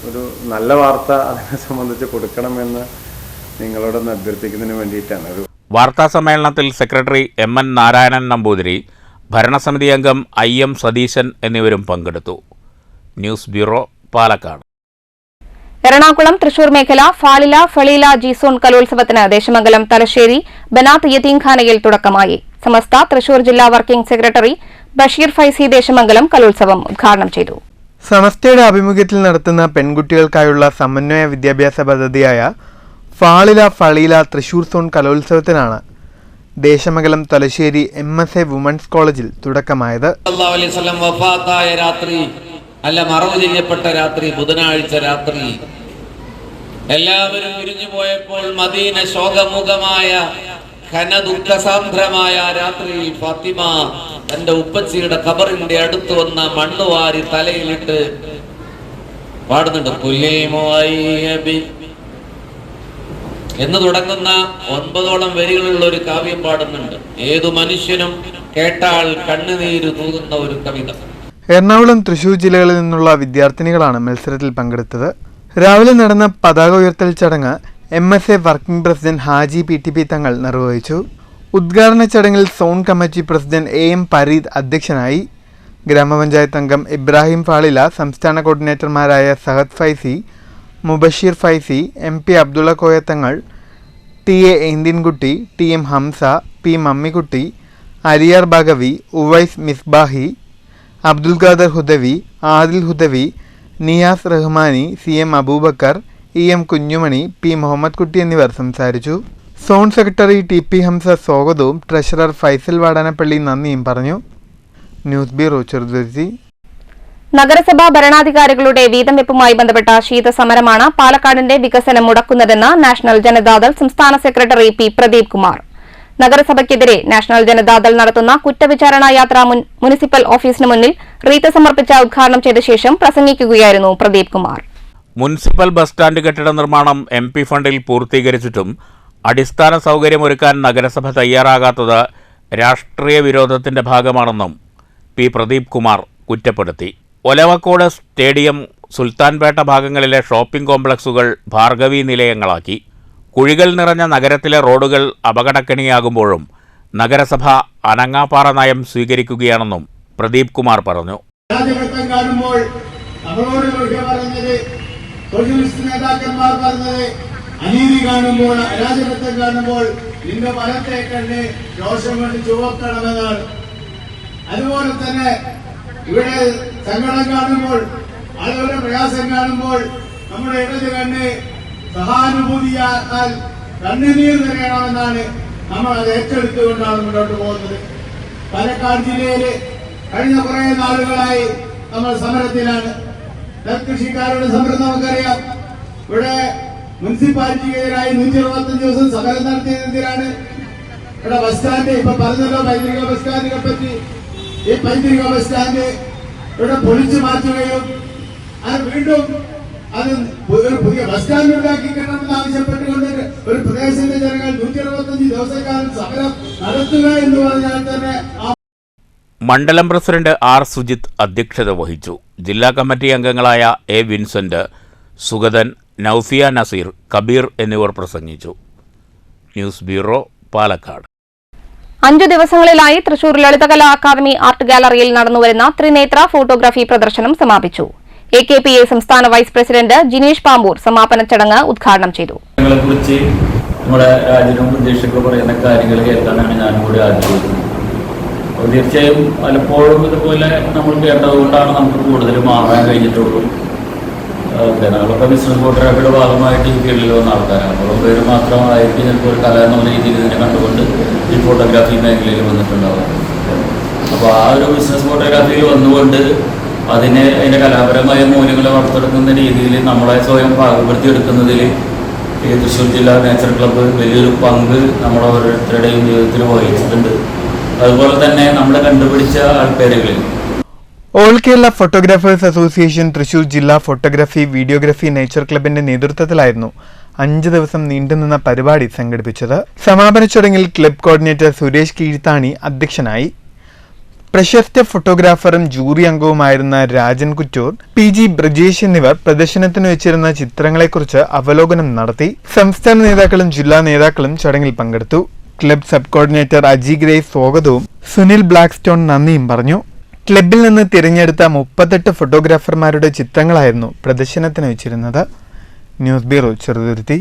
ഒരു നല്ല വാർത്ത അതിനെ സംബന്ധിച്ച് കൊടുക്കണമെന്ന് നിങ്ങളോടൊന്ന് അഭ്യർത്ഥിക്കുന്നതിന് വേണ്ടിയിട്ടാണ്. ഒരു വാർത്താസമ്മേളനത്തിൽ സെക്രട്ടറി MN നാരായണൻ നമ്പൂതിരി, ഭരണസമിതി അംഗം IM സതീശൻ എന്നിവരും പങ്കെടുത്തു. News bureau, Palakkad. എറണാകുളം തൃശൂർ മേഖല ഫാളില ഫളീല ജീസോൺ കലോത്സവത്തിന് ദേശമംഗലം തലശ്ശേരി ബനാത്ത് യതീംഖാനയിൽ തുടക്കമായി. സമസ്ത തൃശൂർ ജില്ലാ വർക്കിംഗ് സെക്രട്ടറി ബഷീർ ഫൈസി ദേശമംഗലം കലോത്സവം ഉദ്ഘാടനം ചെയ്തു. സമസ്തയുടെ ആഭിമുഖ്യത്തിൽ നടത്തുന്ന പെൺകുട്ടികൾക്കായുള്ള സമന്വയ വിദ്യാഭ്യാസ പദ്ധതിയായ ഫാളില ഫളീല തൃശൂർ സോൺ കലോത്സവത്തിനാണ് ദേശമംഗലം തലശ്ശേരി MSA വുമൻസ് കോളേജിൽ തുടക്കമായത്. അല്ല, മറവ് ചെയ്യപ്പെട്ട രാത്രി, ബുധനാഴ്ച രാത്രി എല്ലാവരും പിരിഞ്ഞു പോയപ്പോൾ മദീന ശോകമുഖമായ ഘനദുഃഖസാന്ദ്രമായ രാത്രിയിൽ ഫാത്തിമ തന്റെ ഉപ്പച്ചിയുടെ ഖബറിന്റെ അടുത്ത് വന്ന മണ്ണുവാരി തലയിലിട്ട് പാടുന്നുണ്ട്. എന്ന് തുടങ്ങുന്ന 9ഓളം വരികളുള്ള ഒരു കാവ്യം പാടുന്നുണ്ട്. ഏതു മനുഷ്യനും കേട്ടാൽ കണ്ണുനീര് തൂകുന്ന ഒരു കവിത. എറണാകുളം തൃശൂർ ജില്ലകളിൽ നിന്നുള്ള വിദ്യാർത്ഥിനികളാണ് മത്സരത്തിൽ പങ്കെടുത്തത്. രാവിലെ നടന്ന പതാക ഉയർത്തൽ ചടങ്ങ് MSA working president Haji PTP തങ്ങൾ നിർവഹിച്ചു. ഉദ്ഘാടന ചടങ്ങിൽ zone committee president AM Pareed അധ്യക്ഷനായി. ഗ്രാമപഞ്ചായത്ത് അംഗം ഇബ്രാഹിം ഫാളില, സംസ്ഥാന കോർഡിനേറ്റർമാരായ Sahad Faizy, Mubasheer Faizy, MP Abdulla Koyathangal, TA Enthinkutty, TM Hamza, P Mammikutty, Ariyar Baghawi, Uvais Misbahi, Abdul Khader Hudawi, Adil Hudawi, Niyas Rahmani, CM Abubakar, EM കുഞ്ഞുമണി, P മുഹമ്മദ് കുട്ടി എന്നിവർ സംസാരിച്ചു. സോൺ സെക്രട്ടറി TP ഹംസ സ്വാഗതവും ട്രഷറർ ഫൈസൽ വാടാനപ്പള്ളി നന്ദിയും പറഞ്ഞു. News bureau, Cheruthuruthy. നഗരസഭാ ഭരണാധികാരികളുടെ വീതം വെപ്പുമായി ബന്ധപ്പെട്ട ശീതസമരമാണ് പാലക്കാടിന്റെ വികസനം മുടക്കുന്നതെന്ന് നാഷണൽ ജനതാദൾ സംസ്ഥാന സെക്രട്ടറി P പ്രദീപ് കുമാർ. നഗരസഭയ്ക്കെതിരെ നാഷണൽ ജനതാദൾ നടത്തുന്ന കുറ്റവിചാരണ യാത്ര മുനിസിപ്പൽ ഓഫീസിന് മുന്നിൽ റീത്ത് സമർപ്പിച്ച ഉദ്ഘാടനം ചെയ്ത ശേഷം പ്രസംഗിക്കുകയായിരുന്നു Pradeep Kumar. Municipal bus stand കെട്ടിട നിർമ്മാണം MP ഫണ്ടിൽ പൂർത്തീകരിച്ചിട്ടും അടിസ്ഥാന സൗകര്യമൊരുക്കാൻ നഗരസഭ തയ്യാറാകാത്തത് രാഷ്ട്രീയ വിരോധത്തിന്റെ ഭാഗമാണെന്നും P പ്രദീപ് കുമാർ കുറ്റപ്പെടുത്തി. ഒലവക്കോട് സ്റ്റേഡിയം, സുൽത്താൻപേട്ട ഭാഗങ്ങളിലെ ഷോപ്പിംഗ് കോംപ്ലക്സുകൾ ഭാർഗവി നിലയങ്ങളാക്കി. കുഴികൾ നിറഞ്ഞ നഗരത്തിലെ റോഡുകൾ അപകടക്കണിയാകുമ്പോഴും നഗരസഭ അനങ്ങാപ്പാറ നയം സ്വീകരിക്കുകയാണെന്നും പ്രദീപ് കുമാർ പറഞ്ഞു. കാണുമ്പോൾ നമ്മളോട് പറഞ്ഞത്, സോഷ്യലിസ്റ്റ് നേതാക്കന്മാർ പറഞ്ഞത്, അനീതി കാണുമ്പോൾ, അരാജകത്വം കാണുമ്പോൾ നിന്റെ വലത്തെ കണ്ണ് രോഷം കൊണ്ട് ചുവക്കണമെന്നാണ്. അതുപോലെ തന്നെ ഇവിടെ സങ്കടം കാണുമ്പോൾ, ആളുകളുടെ പ്രയാസം കാണുമ്പോൾ നമ്മുടെ ഇടത് കണ്ണ് സഹാനുഭൂതിയാൽ കണ്ണുനീർ നിറയണമെന്നാണ് നമ്മൾ അത് ഏറ്റെടുത്തുകൊണ്ടാണ് മുന്നോട്ട് പോകുന്നത്. പാലക്കാട് ജില്ലയില് കഴിഞ്ഞ കുറെ നാളുകളായി നമ്മൾ സമരത്തിലാണ്. നെൽകൃഷിക്കാരുടെ സമരം നമുക്കറിയാം. ഇവിടെ മുനിസിപ്പാലിറ്റിക്കെതിരായി 165 ദിവസം സമരം നടത്തിയതിനാണ്. ഇവിടെ ബസ് സ്റ്റാൻഡ്, ഇപ്പൊ പറഞ്ഞല്ലോ പൈതൃക ബസ് സ്റ്റാൻഡിനെ പറ്റി. ഈ പൈതൃക ബസ് സ്റ്റാൻഡ് ഇവിടെ പൊളിച്ചു മാറ്റുകയും അത് വീണ്ടും അത് ഒരു പുതിയ ബസ് സ്റ്റാൻഡ് ഉണ്ടാക്കി കിട്ടണമെന്ന് ആവശ്യപ്പെട്ടുകൊണ്ട് ഒരു പ്രദേശത്തെ ജനങ്ങൾ 165 ദിവസക്കാലം സമരം നടത്തി. നടത്തുക എന്ന് പറഞ്ഞാൽ തന്നെ മണ്ഡലം പ്രസിഡന്റ് ആർ സുജിത് അധ്യക്ഷത വഹിച്ചു. ജില്ലാ കമ്മിറ്റി അംഗങ്ങളായ എ വിൻസെന്റ്, സുഗതൻ, നൌഫിയ നസീർ, കബീർ എന്നിവർ പ്രസംഗിച്ചു. News bureau, Palakkad. 5 ദിവസങ്ങളിലായി തൃശൂർ ലളിതകലാ അക്കാദമി ആർട്ട് ഗാലറിയിൽ നടന്നുവരുന്ന ത്രിനേത്ര ഫോട്ടോഗ്രാഫി പ്രദർശനം സമാപിച്ചു. AKPA സംസ്ഥാന വൈസ് പ്രസിഡന്റ് ജിനീഷ് പാമ്പൂർ സമാപന ചടങ്ങ് ഉദ്ഘാടനം ചെയ്തു. നമ്മുടെ രാജ്യവും പ്രതീക്ഷകൾ പറയുന്ന കാര്യങ്ങൾ കേൾക്കാനാണ് ഞാനും കൂടി ആഗ്രഹിക്കുന്നത്. തീർച്ചയായും പലപ്പോഴും ഇതുപോലെ നമ്മൾ കേട്ടതുകൊണ്ടാണ് നമുക്ക് കൂടുതൽ മാറാൻ കഴിഞ്ഞിട്ടുള്ളൂ. ഞങ്ങളൊക്കെ ബിസിനസ് ഫോട്ടോഗ്രാഫിയുടെ ഭാഗമായിട്ട് ഈ ഫീൽഡിൽ വന്ന ആൾക്കാരാണ്. അപ്പോൾ പേര് മാത്രമായിരിക്കും ചിലപ്പോൾ ഒരു കല എന്നുള്ള രീതിയിൽ ഇതിനെ കണ്ടുകൊണ്ട് ഈ ഫോട്ടോഗ്രാഫി മേഖലയിൽ വന്നിട്ടുണ്ടാവും. അപ്പോൾ ആ ഒരു ബിസിനസ് ഫോട്ടോഗ്രാഫിയിൽ വന്നുകൊണ്ട് അതിൻ്റെ കലാപരമായ മൂല്യങ്ങളെ വളർത്തെടുക്കുന്ന രീതിയിൽ നമ്മളെ സ്വയം പാകപ്പെടുത്തിയെടുക്കുന്നതിൽ ഈ തൃശ്ശൂർ ജില്ലാ നേച്ചർ ക്ലബ്ബ് വലിയൊരു പങ്ക് നമ്മുടെ ഓരോരുത്തരുടെയും ജീവിതത്തിൽ വഹിച്ചിട്ടുണ്ട്. അതുപോലെ തന്നെ നമ്മൾ കണ്ടുപിടിച്ച ആൾക്കാരുകളിൽ all Kerala photographers association Thrissur ജില്ലാ ഫോട്ടോഗ്രാഫി വീഡിയോഗ്രാഫി നേച്ചർ ക്ലബിന്റെ നേതൃത്വത്തിലായിരുന്നു 5 ദിവസം നീണ്ടുനിന്ന പരിപാടി സംഘടിപ്പിച്ചത്. സമാപന ചടങ്ങിൽ ക്ലബ് കോർഡിനേറ്റർ സുരേഷ് കീഴ്ത്താണി അധ്യക്ഷനായി. പ്രശസ്ത ഫോട്ടോഗ്രാഫറും ജൂറി അംഗവുമായിരുന്ന രാജൻ കുറ്റൂർ, PG ബ്രജേഷ് എന്നിവർ പ്രദർശനത്തിന് വെച്ചിരുന്ന ചിത്രങ്ങളെക്കുറിച്ച് അവലോകനം നടത്തി. സംസ്ഥാന നേതാക്കളും ജില്ലാ നേതാക്കളും ചടങ്ങിൽ പങ്കെടുത്തു. Club sub coordinator Aji grace സ്വാഗതവും സുനിൽ ബ്ലാക്ക്സ്റ്റോൺ നന്ദിയും പറഞ്ഞു. ക്ലബിൽ നിന്ന് തിരഞ്ഞെടുത്ത 38 ഫോട്ടോഗ്രാഫർമാരുടെ ചിത്രങ്ങളായിരുന്നു പ്രദർശനത്തിന് വെച്ചിരുന്നത്. News bureau, Cheruthuruthy.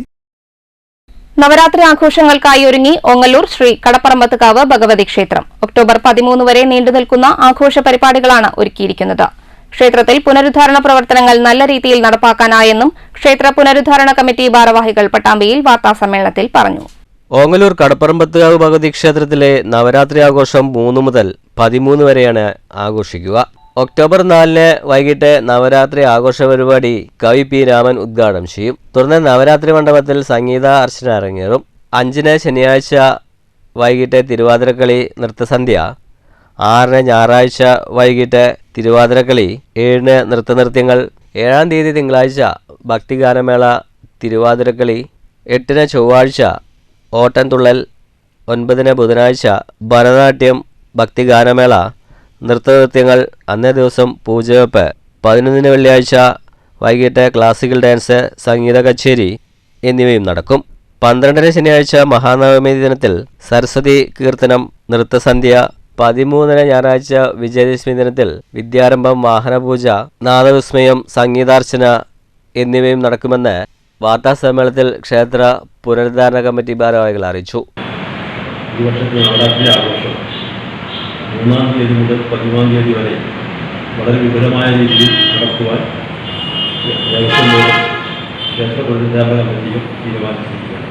നവരാത്രി ആഘോഷങ്ങൾക്കായി ഒരുങ്ങി ഓങ്ങല്ലൂർ ശ്രീ കടപ്പറമ്പത്തുകാവ് ഭഗവതി ക്ഷേത്രം. ഒക്ടോബർ 13 വരെ നീണ്ടുനിൽക്കുന്ന ആഘോഷ പരിപാടികളാണ് ഒരുക്കിയിരിക്കുന്നത്. ക്ഷേത്രത്തിൽ പുനരുദ്ധാരണ പ്രവർത്തനങ്ങൾ നല്ല രീതിയിൽ നടപ്പാക്കാനായെന്നും ക്ഷേത്ര പുനരുദ്ധാരണ കമ്മിറ്റി ഭാരവാഹികൾ പട്ടാമ്പിയിൽ വാർത്താസമ്മേളനത്തിൽ പറഞ്ഞു. ഓങ്ങല്ലൂർ കടപ്പറമ്പത്തുകാവ് ഭഗവതി ക്ഷേത്രത്തിലെ നവരാത്രി ആഘോഷം 3 മുതൽ 13 വരെയാണ് ആഘോഷിക്കുക. ഒക്ടോബർ 4 വൈകിട്ട് നവരാത്രി ആഘോഷ പരിപാടി കവി P. രാമൻ ഉദ്ഘാടനം ചെയ്യും. തുടർന്ന് നവരാത്രി മണ്ഡപത്തിൽ സംഗീത അർച്ചന അരങ്ങേറും. 5 ശനിയാഴ്ച വൈകിട്ട് തിരുവാതിരക്കളി നൃത്തസന്ധ്യ, 6 ഞായറാഴ്ച വൈകിട്ട് തിരുവാതിരക്കളി, 7 നൃത്തനൃത്യങ്ങൾ, 7 തീയതി തിങ്കളാഴ്ച ഭക്തിഗാനമേള തിരുവാതിരക്കളി, 8 ചൊവ്വാഴ്ച ഓട്ടൻതുള്ളൽ, 9 ബുധനാഴ്ച ഭരതനാട്യം ഭക്തിഗാനമേള, നൃത്തനൃത്യങ്ങൾ, അന്നേ ദിവസം പൂജവെപ്പ്, 11 വെള്ളിയാഴ്ച വൈകിട്ട് ക്ലാസിക്കൽ ഡാൻസ്, സംഗീത കച്ചേരി എന്നിവയും നടക്കും. 12 ശനിയാഴ്ച മഹാനവമി ദിനത്തിൽ സരസ്വതി കീർത്തനം, നൃത്തസന്ധ്യ, 13 ഞായറാഴ്ച വിജയദശമി ദിനത്തിൽ വിദ്യാരംഭം, വാഹനപൂജ, നാദവിസ്മയം, സംഗീതാർച്ചന എന്നിവയും നടക്കുമെന്ന് വാർത്താസമ്മേളനത്തിൽ ക്ഷേത്ര പുനരുദ്ധാരണ കമ്മിറ്റി ഭാരവാഹികൾ അറിയിച്ചു. ഈ വർഷത്തെ നവരാത്രി ആഘോഷം 3-ാം തീയതി മുതൽ 13-ാം തീയതി വരെ വളരെ വിപുലമായ രീതിയിൽ നടത്തുവാൻ ദേവസ്വം ബോർഡും ക്ഷേത്ര പുനരുദ്ധാരണ കമ്മിറ്റിയും തീരുമാനിച്ചിരിക്കുകയാണ്.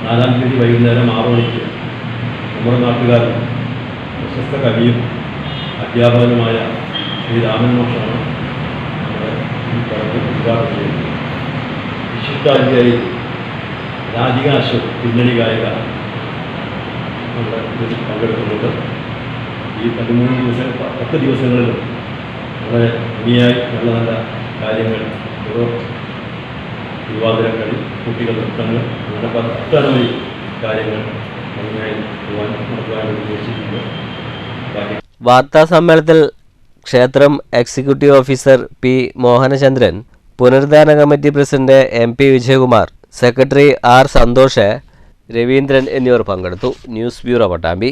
4-ാം തീയതി വൈകുന്നേരം 6 മണിക്ക് നമ്മുടെ നാട്ടുകാരും പ്രശസ്ത കവിയും അധ്യാപകനുമായ ശ്രീ രാമൻ മോഷാണ് നമ്മുടെ ഈ ചടങ്ങ് ഉദ്ഘാടനം ചെയ്യുന്നത്. വിശിഷ്ടാതിഥിയായി രാധിക അശോക്, പിന്നണി ഗായിക, നമ്മുടെ ഇതിൽ പങ്കെടുക്കുന്നുണ്ട്. ഈ 10 ദിവസങ്ങളിലും വളരെ ഭംഗിയായി നല്ല നല്ല കാര്യങ്ങൾ, ഓരോ തിരുവാതിരക്കളി, കുട്ടികൾ നൃത്തങ്ങൾ, അങ്ങനെ ഒട്ടനവധി കാര്യങ്ങൾ ഭംഗിയായി നടത്തുവാൻ ഉദ്ദേശിച്ചിട്ടുണ്ട്. വാർത്താ സമ്മേളനത്തിൽ ക്ഷേത്രം എക്സിക്യൂട്ടീവ് ഓഫീസർ P. മോഹനചന്ദ്രൻ, പുനരുദ്ധാരണ committee president MP Vijayakumar, secretary R. Santhosh, Raveendran എന്നിവർ പങ്കെടുത്തു. News bureau, Pattambi.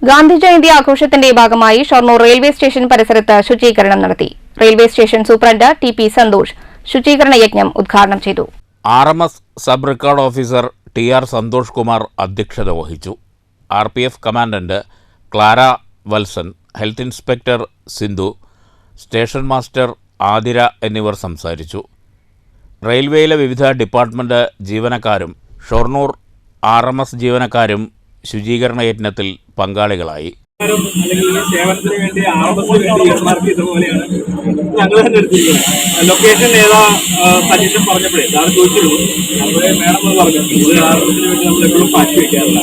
ഗാന്ധി ജയന്തി ആഘോഷത്തിന്റെ ഭാഗമായി ഷൊർണൂർ റെയിൽവേ സ്റ്റേഷൻ പരിസരത്ത് ശുചീകരണം നടത്തി. Railway station superintendent TP Santhosh ശുചീകരണ യജ്ഞം ഉദ്ഘാടനം ചെയ്തു. RMS sub record officer TR Santhosh Kumar അധ്യക്ഷത വഹിച്ചു. RPF commandant Clara Valsan, health inspector Sindhu, station master Athira എന്നിവർ സംസാരിച്ചു. റെയിൽവേയിലെ വിവിധ ഡിപ്പാർട്ട്മെന്റ് ജീവനക്കാരും ഷൊർണൂർ RMS ജീവനക്കാരും ശുചീകരണ യജ്ഞത്തിൽ പങ്കാളികളായി. അല്ലെങ്കിൽ ഈ സേവനത്തിന് വേണ്ടി RMS ഇതുപോലെയാണ് ഞങ്ങൾ തന്നെ എടുത്തിരിക്കുന്നത്. ലൊക്കേഷൻ ഏതാ സജഷൻ പറഞ്ഞപ്പോഴേ ഞാൻ ചോദിച്ചിരുന്നു. അതുപോലെ മേഡം എന്ന് പറഞ്ഞു ഇത് RMSന് വേണ്ടി നമ്മൾ എപ്പോഴും മാറ്റി വയ്ക്കാറില്ല.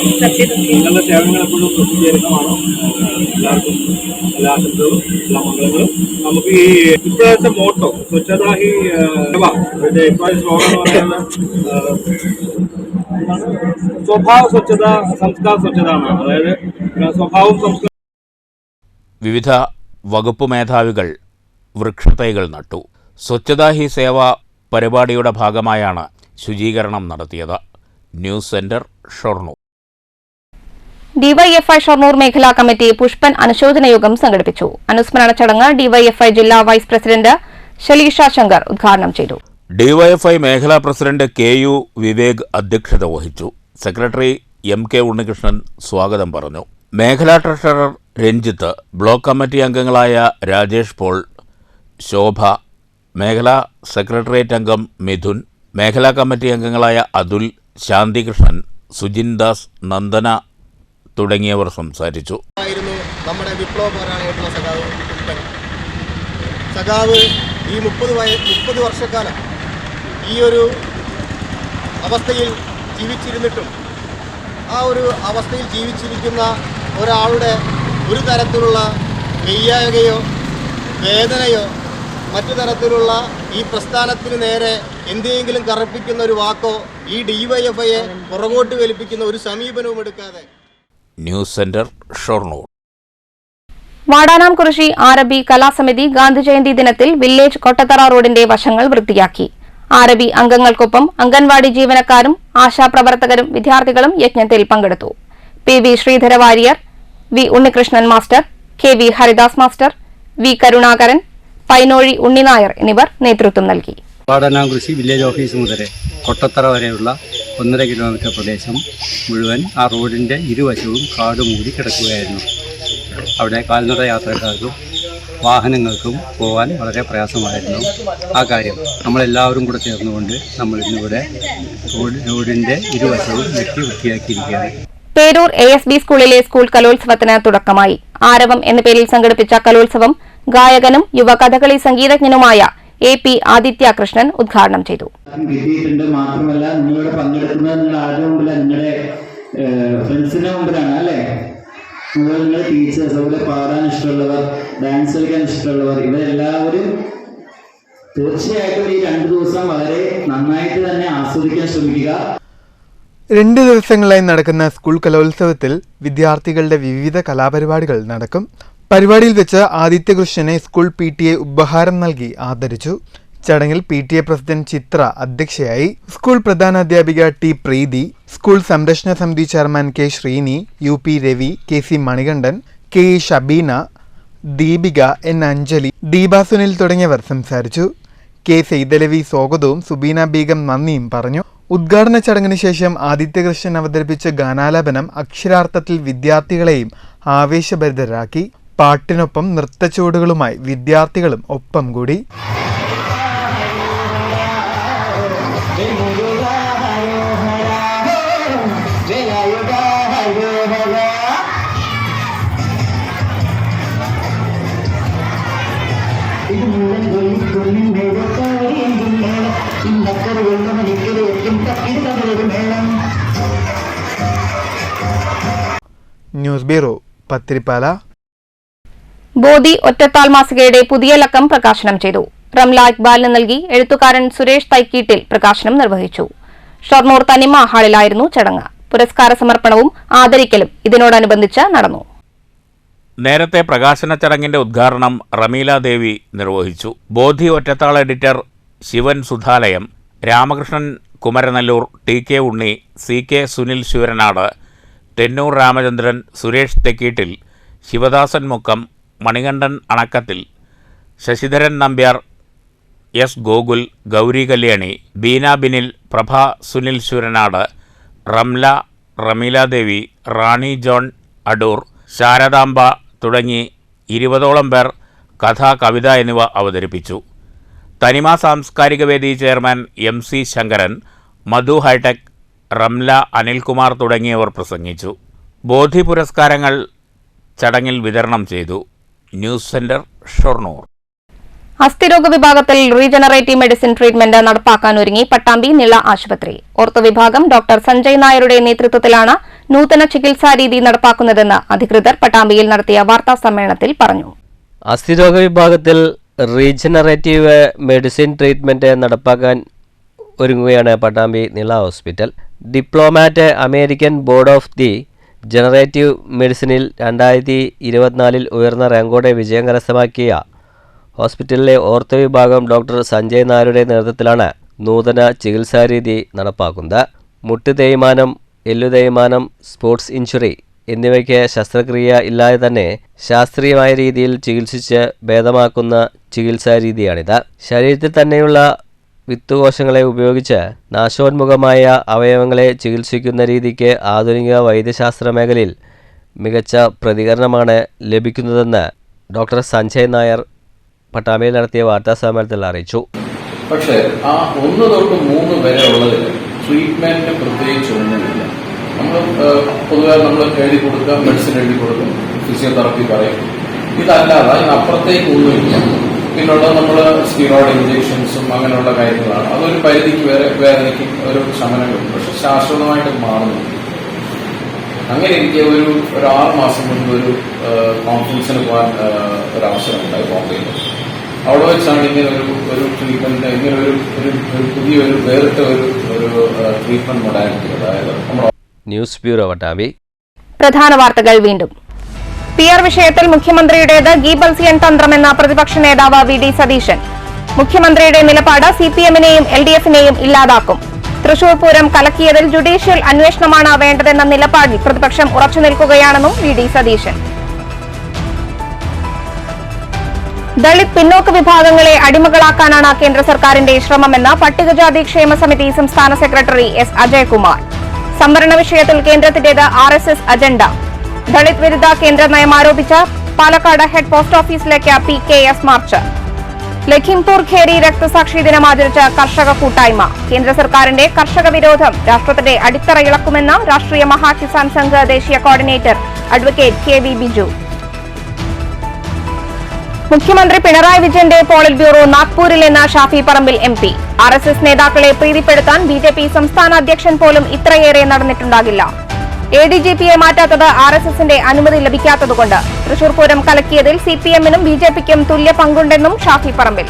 നിങ്ങളുടെ സേവനങ്ങൾ എപ്പോഴും പ്രസിദ്ധീകരണമാണ്. എല്ലാവർക്കും എല്ലാ ആശംസകളും എല്ലാ മംഗളങ്ങളും. നമുക്ക് ഈ ഇപ്പോഴത്തെ മോട്ടോ സ്വച്ഛത ഹി ഇപ്പോഴത്തെ സ്ലോഗൻ എന്ന് പറയുന്നത് സ്വഭാവ സ്വച്ഛത, സംസ്കാര സ്വച്ഛത ആണ്. അതായത് സ്വഭാവം സംസ്കാരം. വിവിധ വകുപ്പ് മേധാവികൾ വൃക്ഷത്തൈകൾ നട്ടു. സ്വച്ഛതാ ഹി സേവ പരിപാടിയുടെ ഭാഗമായാണ് ശുചീകരണം നടത്തിയത്. News centre, Shoranur. DYFI Shoranur മേഖലാ കമ്മിറ്റി പുഷ്പൻ അനുശോചന യോഗം സംഘടിപ്പിച്ചു. അനുസ്മരണ ചടങ്ങ് ഡിവൈഎഫ്ഐ ജില്ലാ വൈസ് പ്രസിഡന്റ് ഷലീഷ ശങ്കർ ഉദ്ഘാടനം ചെയ്തു. ഡിവൈഎഫ്ഐ മേഖലാ പ്രസിഡന്റ് KU വിവേക് അധ്യക്ഷത വഹിച്ചു. സെക്രട്ടറി MK ഉണ്ണികൃഷ്ണൻ സ്വാഗതം പറഞ്ഞു. മേഖലാ ട്രഷറർ രഞ്ജിത്ത്, ബ്ലോക്ക് കമ്മിറ്റി അംഗങ്ങളായ രാജേഷ് പോൾ, ശോഭ, മേഖലാ സെക്രട്ടേറിയറ്റ് അംഗം മിഥുൻ, മേഖലാ കമ്മിറ്റി അംഗങ്ങളായ അതുൽ, ശാന്തികൃഷ്ണൻ, സുജിൻ ദാസ്, നന്ദന തുടങ്ങിയവർ സംസാരിച്ചു. നമ്മുടെ വിപ്ലവ പോരാളിയായിട്ടുള്ള സഖാവ് ഈ 30 വർഷക്കാലം ഈ ഒരു അവസ്ഥയിൽ ജീവിച്ചിരുന്നിട്ടും ആ ഒരു അവസ്ഥയിൽ ജീവിച്ചിരിക്കുന്ന ഒരാളുടെ ഒരു തരത്തിലുള്ള വയ്യായ്കയോ വേദനയോ മറ്റു തരത്തിലുള്ള ഈ പ്രസ്ഥാനത്തിന് നേരെ എന്തെങ്കിലും കറപ്പിക്കുന്ന ഒരു വാക്കോ ഈ ഡിവൈഎഫ്ഐയെ പുറകോട്ട് വലിപ്പിക്കുന്ന ഒരു സമീപനവും എടുക്കാതെ. News centre, Shoranur. വാടാനാംകുറിശി ആരബി കലാസമിതി ഗാന്ധിജയന്തി ദിനത്തിൽ വില്ലേജ് കൊട്ടത്തറ റോഡിന്റെ വശങ്ങൾ വൃത്തിയാക്കി. ആരബി അംഗങ്ങൾക്കൊപ്പം അംഗൻവാടി ജീവനക്കാരും ആശാപ്രവർത്തകരും വിദ്യാർത്ഥികളും യജ്ഞത്തിൽ പങ്കെടുത്തു. PV Sreedhara Warrier, V Unnikrishnan master, KV Haridas master, V Karunakaran, Painozhi Unninair എന്നിവർ നേതൃത്വം നൽകി. വാടാനാംകുറിശി വില്ലേജ് ഓഫീസ് മുതൽ കൊട്ടത്തറ വരെയുള്ള 1.5 കിലോമീറ്റർ പ്രദേശം മുഴുവൻ ആ റോഡിൻ്റെ ഇരുവശവും കാട് മൂടി കിടക്കുകയായിരുന്നു. അവിടെ കാൽനട യാത്രക്കാർക്കും വാഹനങ്ങൾക്കും പോകാൻ വളരെ പ്രയാസമായിരുന്നു. ആ കാര്യം നമ്മളെല്ലാവരും കൂടെ ചേർന്നുകൊണ്ട് നമ്മൾ ഇന്നിവിടെ റോഡിൻ്റെ ഇരുവശവും വെട്ടി വൃത്തിയാക്കിയിരിക്കുകയാണ്. പേരൂർ ASB സ്കൂളിലെ സ്കൂൾ കലോത്സവത്തിന് തുടക്കമായി. ആരവം എന്ന പേരിൽ സംഘടിപ്പിച്ച കലോത്സവം ഗായകനും യുവകഥകളി സംഗീതജ്ഞനുമായ AP ആദിത്യ കൃഷ്ണൻ ഉദ്ഘാടനം ചെയ്തു. മാത്രമല്ല നിങ്ങളിവിടെ പങ്കെടുക്കുന്നത് നിങ്ങൾ ആരുടെ മുമ്പിലാണ്? നിങ്ങളുടെ ഫ്രണ്ട്സിന്റെ മുമ്പിലാണ് അല്ലേ? നിങ്ങളുടെ ടീച്ചേഴ്സ്, അതുപോലെ പാടാൻ ഇഷ്ടമുള്ളവർ, ഡാൻസ് കളിക്കാൻ ഇഷ്ടമുള്ളവർ, ഇവരെല്ലാവരും തീർച്ചയായിട്ടും ഈ 2 ദിവസം വളരെ നന്നായിട്ട് തന്നെ ആസ്വദിക്കാൻ ശ്രമിക്കുക. 2 ദിവസങ്ങളായി നടക്കുന്ന സ്കൂൾ കലോത്സവത്തിൽ വിദ്യാർത്ഥികളുടെ വിവിധ കലാപരിപാടികൾ നടക്കും. പരിപാടിയിൽ വെച്ച് ആദിത്യകൃഷ്ണനെ സ്കൂൾ PTA ഉപഹാരം നൽകി ആദരിച്ചു. ചടങ്ങിൽ PTA പ്രസിഡന്റ് ചിത്ര അധ്യക്ഷയായി. സ്കൂൾ പ്രധാനാധ്യാപിക T പ്രീതി, സ്കൂൾ സംരക്ഷണ സമിതി chairman K Sreeni, UP Ravi, KC Manikandan, KE Shabeena, Deepika, N Anjali, Deepa Sunil തുടങ്ങിയവർ സംസാരിച്ചു. K സെയ്തലവി സ്വാഗതവും സുബീന ബീഗം നന്ദിയും പറഞ്ഞു. ഉദ്ഘാടന ചടങ്ങിന് ശേഷം ആദിത്യകൃഷ്ണൻ അവതരിപ്പിച്ച ഗാനാലാപനം അക്ഷരാർത്ഥത്തിൽ വിദ്യാർത്ഥികളെയും ആവേശഭരിതരാക്കി. പാട്ടിനൊപ്പം നൃത്തച്ചുവടുകളുമായി വിദ്യാർത്ഥികളും ഒപ്പം കൂടി. News bureau, Pathirippala. ബോധി ഒറ്റത്താൾ മാസികയുടെ പുതിയ ലക്കം പ്രകാശനം ചെയ്തു. റംല ഇക്ബാലിന് നൽകി എഴുത്തുകാരൻ സുരേഷ് തൈക്കീട്ടിൽ പ്രകാശനം നിർവഹിച്ചു. ഷൊർണൂർ തനിമ ഹാളിലായിരുന്നു ചടങ്ങ്. പുരസ്കാര സമർപ്പണവും ആദരിക്കലും ഇതിനോടനുബന്ധിച്ച് നടന്നു. നേരത്തെ പ്രകാശന ചടങ്ങിന്റെ ഉദ്ഘാടനം റമീല ദേവി നിർവഹിച്ചു. ബോധി ഒറ്റത്താൾ എഡിറ്റർ ശിവൻ സുധാലയം, രാമകൃഷ്ണൻ കുമരനല്ലൂർ, TK ഉണ്ണി, CK സുനിൽ ശൂരനാട്, തെന്നൂർ രാമചന്ദ്രൻ, സുരേഷ് തെക്കീട്ടിൽ, ശിവദാസൻ മുക്കം, മണികണ്ഠൻ അണക്കത്തിൽ, ശശിധരൻ നമ്പ്യാർ, S ഗോകുൽ, ഗൗരി കല്യാണി, ബീന ബിനിൽ, പ്രഭ സുനിൽ ശൂരനാട്, റംല, റമീല ദേവി, റാണി ജോൺ അടൂർ, ശാരദാംബ തുടങ്ങി 20ഓളം പേർ കഥ, കവിത എന്നിവ അവതരിപ്പിച്ചു. തനിമ സാംസ്കാരിക വേദി ചെയർമാൻ MC ശങ്കരൻ, മധു ഹൈടെക്, റംല, അനിൽകുമാർ തുടങ്ങിയവർ പ്രസംഗിച്ചു. ബോധി പുരസ്കാരങ്ങൾ ചടങ്ങിൽ വിതരണം ചെയ്തു. News centre, Shoranur. അസ്ഥിരോഗ വിഭാഗത്തിൽ റീജനറേറ്റീവ് മെഡിസിൻ ട്രീറ്റ്മെന്റ് നടപ്പാക്കാനൊരുങ്ങി പട്ടാമ്പി നിള ആശുപത്രി. ഓർത്തോ വിഭാഗം ഡോക്ടർ സഞ്ജയ് നായരുടെ നേതൃത്വത്തിലാണ് നൂതന ചികിത്സാ രീതി നടപ്പാക്കുന്നതെന്ന് അധികൃതർ പട്ടാമ്പിയിൽ നടത്തിയ വാർത്താ സമ്മേളനത്തിൽ പറഞ്ഞു. അസ്ഥിരോഗ വിഭാഗത്തിൽ റീജനറേറ്റീവ് മെഡിസിൻ ട്രീറ്റ്മെന്റ് നടപ്പാക്കാൻ ഒരുങ്ങുകയാണ് Pattambi Nila hospital. Diplomat American board of the generative മെഡിസിനിൽ 2024 ഉയർന്ന റാങ്കോടെ വിജയം കരസ്ഥമാക്കിയ ഹോസ്പിറ്റലിലെ ഓർത്തോ വിഭാഗം ഡോക്ടർ സഞ്ജയ് നായരുടെ നേതൃത്വത്തിലാണ് നൂതന ചികിത്സാരീതി നടപ്പാക്കുന്നത്. മുട്ട് തേയ്മാനം, എല്ലു തേയ്മാനം, സ്പോർട്സ് ഇഞ്ചുറി എന്നിവയ്ക്ക് ശസ്ത്രക്രിയ ഇല്ലാതെ തന്നെ ശാസ്ത്രീയമായ രീതിയിൽ ചികിത്സിച്ച് ഭേദമാക്കുന്ന ചികിത്സാരീതിയാണിത്. ശരീരത്തിൽ തന്നെയുള്ള വിത്തുകോശങ്ങളെ ഉപയോഗിച്ച് നാശോന്മുഖമായ അവയവങ്ങളെ ചികിത്സിക്കുന്ന രീതിക്ക് ആധുനിക വൈദ്യശാസ്ത്ര മേഖലയിൽ മികച്ച പ്രതികരണമാണ് ലഭിക്കുന്നതെന്ന് ഡോക്ടർ സഞ്ജയ് നായർ പട്ടാമ്പിയിൽ നടത്തിയ വാർത്താസമ്മേളനത്തിൽ അറിയിച്ചു. പക്ഷേ ആ 1 തൊട്ട് 3 വരെ ഉള്ളതിൽ ട്രീറ്റ്മെന്റ് പ്രത്യേകിച്ച് ഒന്നുമില്ല. നമ്മൾ പൊതുവെ നമ്മൾ എഴുതി കൊടുക്കുക, മെഡിസിൻ എഴുതി കൊടുക്കും, ഫിസിയോതെറാപ്പി പറയും. ഇതല്ലാതെ അതിനപ്പുറത്തേക്ക് ഒന്നുമില്ല. പിന്നുള്ളത് നമ്മൾ സ്റ്റിറോയിഡ് ഇഞ്ചക്ഷൻസും അങ്ങനെയുള്ള കാര്യങ്ങളാണ്. അതൊരു പരിധിക്ക് വേദനയ്ക്ക് ഒരു ശമനം കിട്ടും, പക്ഷെ ശാശ്വതമായിട്ട് മാറുന്നില്ല. അങ്ങനെ എനിക്ക് ഒരു 6 മാസം മുൻപ് ഒരു കോൺഫറൻസിന് പോകാൻ ഒരവസരം ഉണ്ടായി ബോംബെയിൽ. അവിടെ വെച്ചാണ് ഇങ്ങനെ ഒരു ട്രീറ്റ്മെന്റ്, ഇങ്ങനെ ഒരു പുതിയൊരു വേറിട്ട ഒരു ട്രീറ്റ്മെന്റ് മൊഡാലിറ്റി, അതായത് നമ്മുടെ ന്യൂസ് ബ്യൂറോ പട്ടാമ്പി. പ്രധാന വാർത്തകൾ വീണ്ടും. PR വിഷയത്തിൽ മുഖ്യമന്ത്രിയുടേത് ഗീബൽസിയൻ തന്ത്രമെന്ന പ്രതിപക്ഷ നേതാവ് VD സതീശൻ. മുഖ്യമന്ത്രിയുടെ നിലപാട് CPM-നെയും LDF-നെയും ഇല്ലാതാക്കും. തൃശൂർ പൂരം കലക്കിയതിൽ ജുഡീഷ്യൽ അന്വേഷണമാണ് വേണ്ടതെന്ന നിലപാടിൽ പ്രതിപക്ഷം ഉറച്ചുനിൽക്കുകയാണെന്നും VD സതീശൻ. ദളിത് പിന്നോക്ക വിഭാഗങ്ങളെ അടിമകളാക്കാനാണ് കേന്ദ്ര സർക്കാരിന്റെ ശ്രമമെന്ന് പട്ടികജാതി ക്ഷേമ സമിതി സംസ്ഥാന സെക്രട്ടറി S അജയ്കുമാർ. സംവരണ വിഷയത്തിൽ കേന്ദ്രത്തിന്റേത് RSS അജണ്ട. ദളിത് വിരുദ്ധ കേന്ദ്ര നയം ആരോപിച്ച പാലക്കാട് ഹെഡ് പോസ്റ്റ് ഓഫീസിലേക്ക് PKS മാർച്ച്. ലഖിംപൂർ ഖേരി രക്തസാക്ഷി ദിനം ആചരിച്ച കർഷക കൂട്ടായ്മ. കേന്ദ്ര സർക്കാരിന്റെ കർഷക വിരോധം രാഷ്ട്രത്തിന്റെ അടിത്തറ ഇളക്കുമെന്ന് രാഷ്ട്രീയ മഹാകിസാൻ സംഘ് ദേശീയ കോർഡിനേറ്റർ അഡ്വക്കേറ്റ് KV ബിജു. മുഖ്യമന്ത്രി പിണറായി വിജയന്റെ പോളിറ്റ് ബ്യൂറോ നാഗ്പൂരിൽ നിന്ന് ഷാഫി പറമ്പിൽ MP. RSS നേതാക്കളെ പ്രീതിപ്പെടുത്താൻ BJP സംസ്ഥാന അധ്യക്ഷൻ പോലും ഇത്രയേറെ നടന്നിട്ടുണ്ടാകില്ല. ADGP-യെ മാറ്റാത്തത് RSS-ന്റെ അനുമതി ലഭിക്കാത്തതുകൊണ്ട്. തൃശൂർ പൂരം കലക്കിയതിൽ CPM-നും BJP-ക്കും തുല്യ പങ്കുണ്ടെന്നും ഷാഫി പറമ്പിൽ.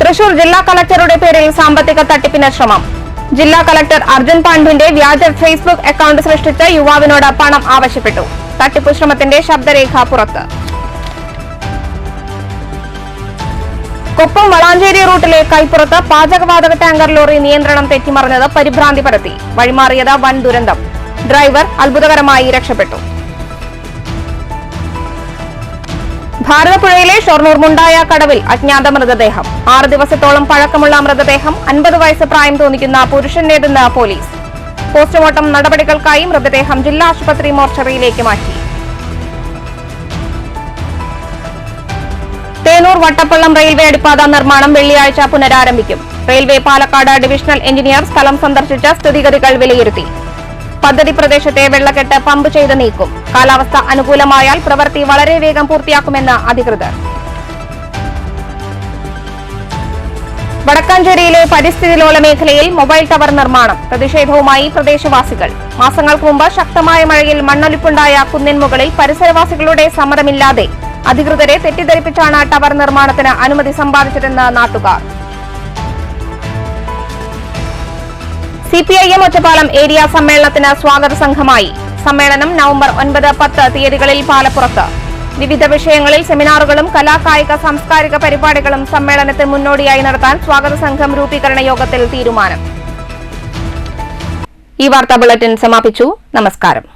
തൃശൂർ ജില്ലാ കളക്ടറുടെ പേരിൽ സാമ്പത്തിക തട്ടിപ്പിന് ശ്രമം. ജില്ലാ കളക്ടർ അർജുൻ പാണ്ഡുവിന്റെ വ്യാജ ഫേസ്ബുക്ക് അക്കൌണ്ട് സൃഷ്ടിച്ച് യുവാവിനോട് പണം ആവശ്യപ്പെട്ടു. തട്ടിപ്പ് ശ്രമത്തിന്റെ ശബ്ദരേഖ പുറത്ത്. കൊപ്പം വളാഞ്ചേരി റൂട്ടിലെ കൈപ്പുറത്ത് പാചകവാതക ടാങ്കർ ലോറി നിയന്ത്രണം തെറ്റിമറിഞ്ഞത് പരിഭ്രാന്തി പരത്തി. വഴിമാറിയത് വൻ ദുരന്തം. ഡ്രൈവർ അത്ഭുതകരമായി രക്ഷപ്പെട്ടു. ഭാരതപ്പുഴയിലെ ഷൊർണൂർ മുണ്ടായ കടവിൽ അജ്ഞാത മൃതദേഹം. 6 ദിവസത്തോളം പഴക്കമുള്ള മൃതദേഹം 50 വയസ്സ് പ്രായം തോന്നിക്കുന്ന പുരുഷന്റേതെന്ന് പോലീസ്. പോസ്റ്റ്മോർട്ടം നടപടികൾക്കായി മൃതദേഹം ജില്ലാ ആശുപത്രി മോർച്ചറിയിലേക്ക് മാറ്റി. തേനൂർ വട്ടപ്പള്ളം റെയിൽവേ അടിപ്പാത നിർമ്മാണം വെള്ളിയാഴ്ച പുനരാരംഭിക്കും. റെയിൽവേ പാലക്കാട് ഡിവിഷണൽ എഞ്ചിനീയർ സ്ഥലം സന്ദർശിച്ച സ്ഥിതിഗതികൾ വിലയിരുത്തി. പദ്ധതി പ്രദേശത്തെ വെള്ളക്കെട്ട് പമ്പ് ചെയ്ത് നീക്കും. കാലാവസ്ഥ അനുകൂലമായാൽ പ്രവൃത്തി വളരെ വേഗം പൂർത്തിയാക്കുമെന്ന് അധികൃതർ. വടക്കാഞ്ചേരിയിലെ പരിസ്ഥിതി ലോല മേഖലയിൽ മൊബൈൽ ടവർ നിർമ്മാണം. പ്രതിഷേധവുമായി പ്രദേശവാസികൾ. മാസങ്ങൾക്ക് മുമ്പ് ശക്തമായ മഴയിൽ മണ്ണൊലിപ്പുണ്ടായ കുന്നിൻ മുകളിൽ പരിസരവാസികളുടെ സമ്മതമില്ലാതെ അധികൃതരെ തെറ്റിദ്ധരിപ്പിച്ചാണ് ടവർ നിർമ്മാണത്തിന് അനുമതി സമ്പാദിച്ചതെന്ന് നാട്ടുകാർ. CPIM ഒറ്റപ്പാലം ഏരിയ സമ്മേളനത്തിന് സ്വാഗത സംഘമായി. സമ്മേളനം നവംബർ 9, 10 തീയതികളിൽ പാലപ്പുറത്ത്. വിവിധ വിഷയങ്ങളിൽ സെമിനാറുകളും കലാകായിക സാംസ്കാരിക പരിപാടികളും സമ്മേളനത്തിന് മുന്നോടിയായി നടത്താൻ സ്വാഗത സംഘം രൂപീകരണ യോഗത്തിൽ തീരുമാനം. ഈ വാർത്താ ബുള്ളറ്റിൻ സമാപിച്ചു. നമസ്കാരം.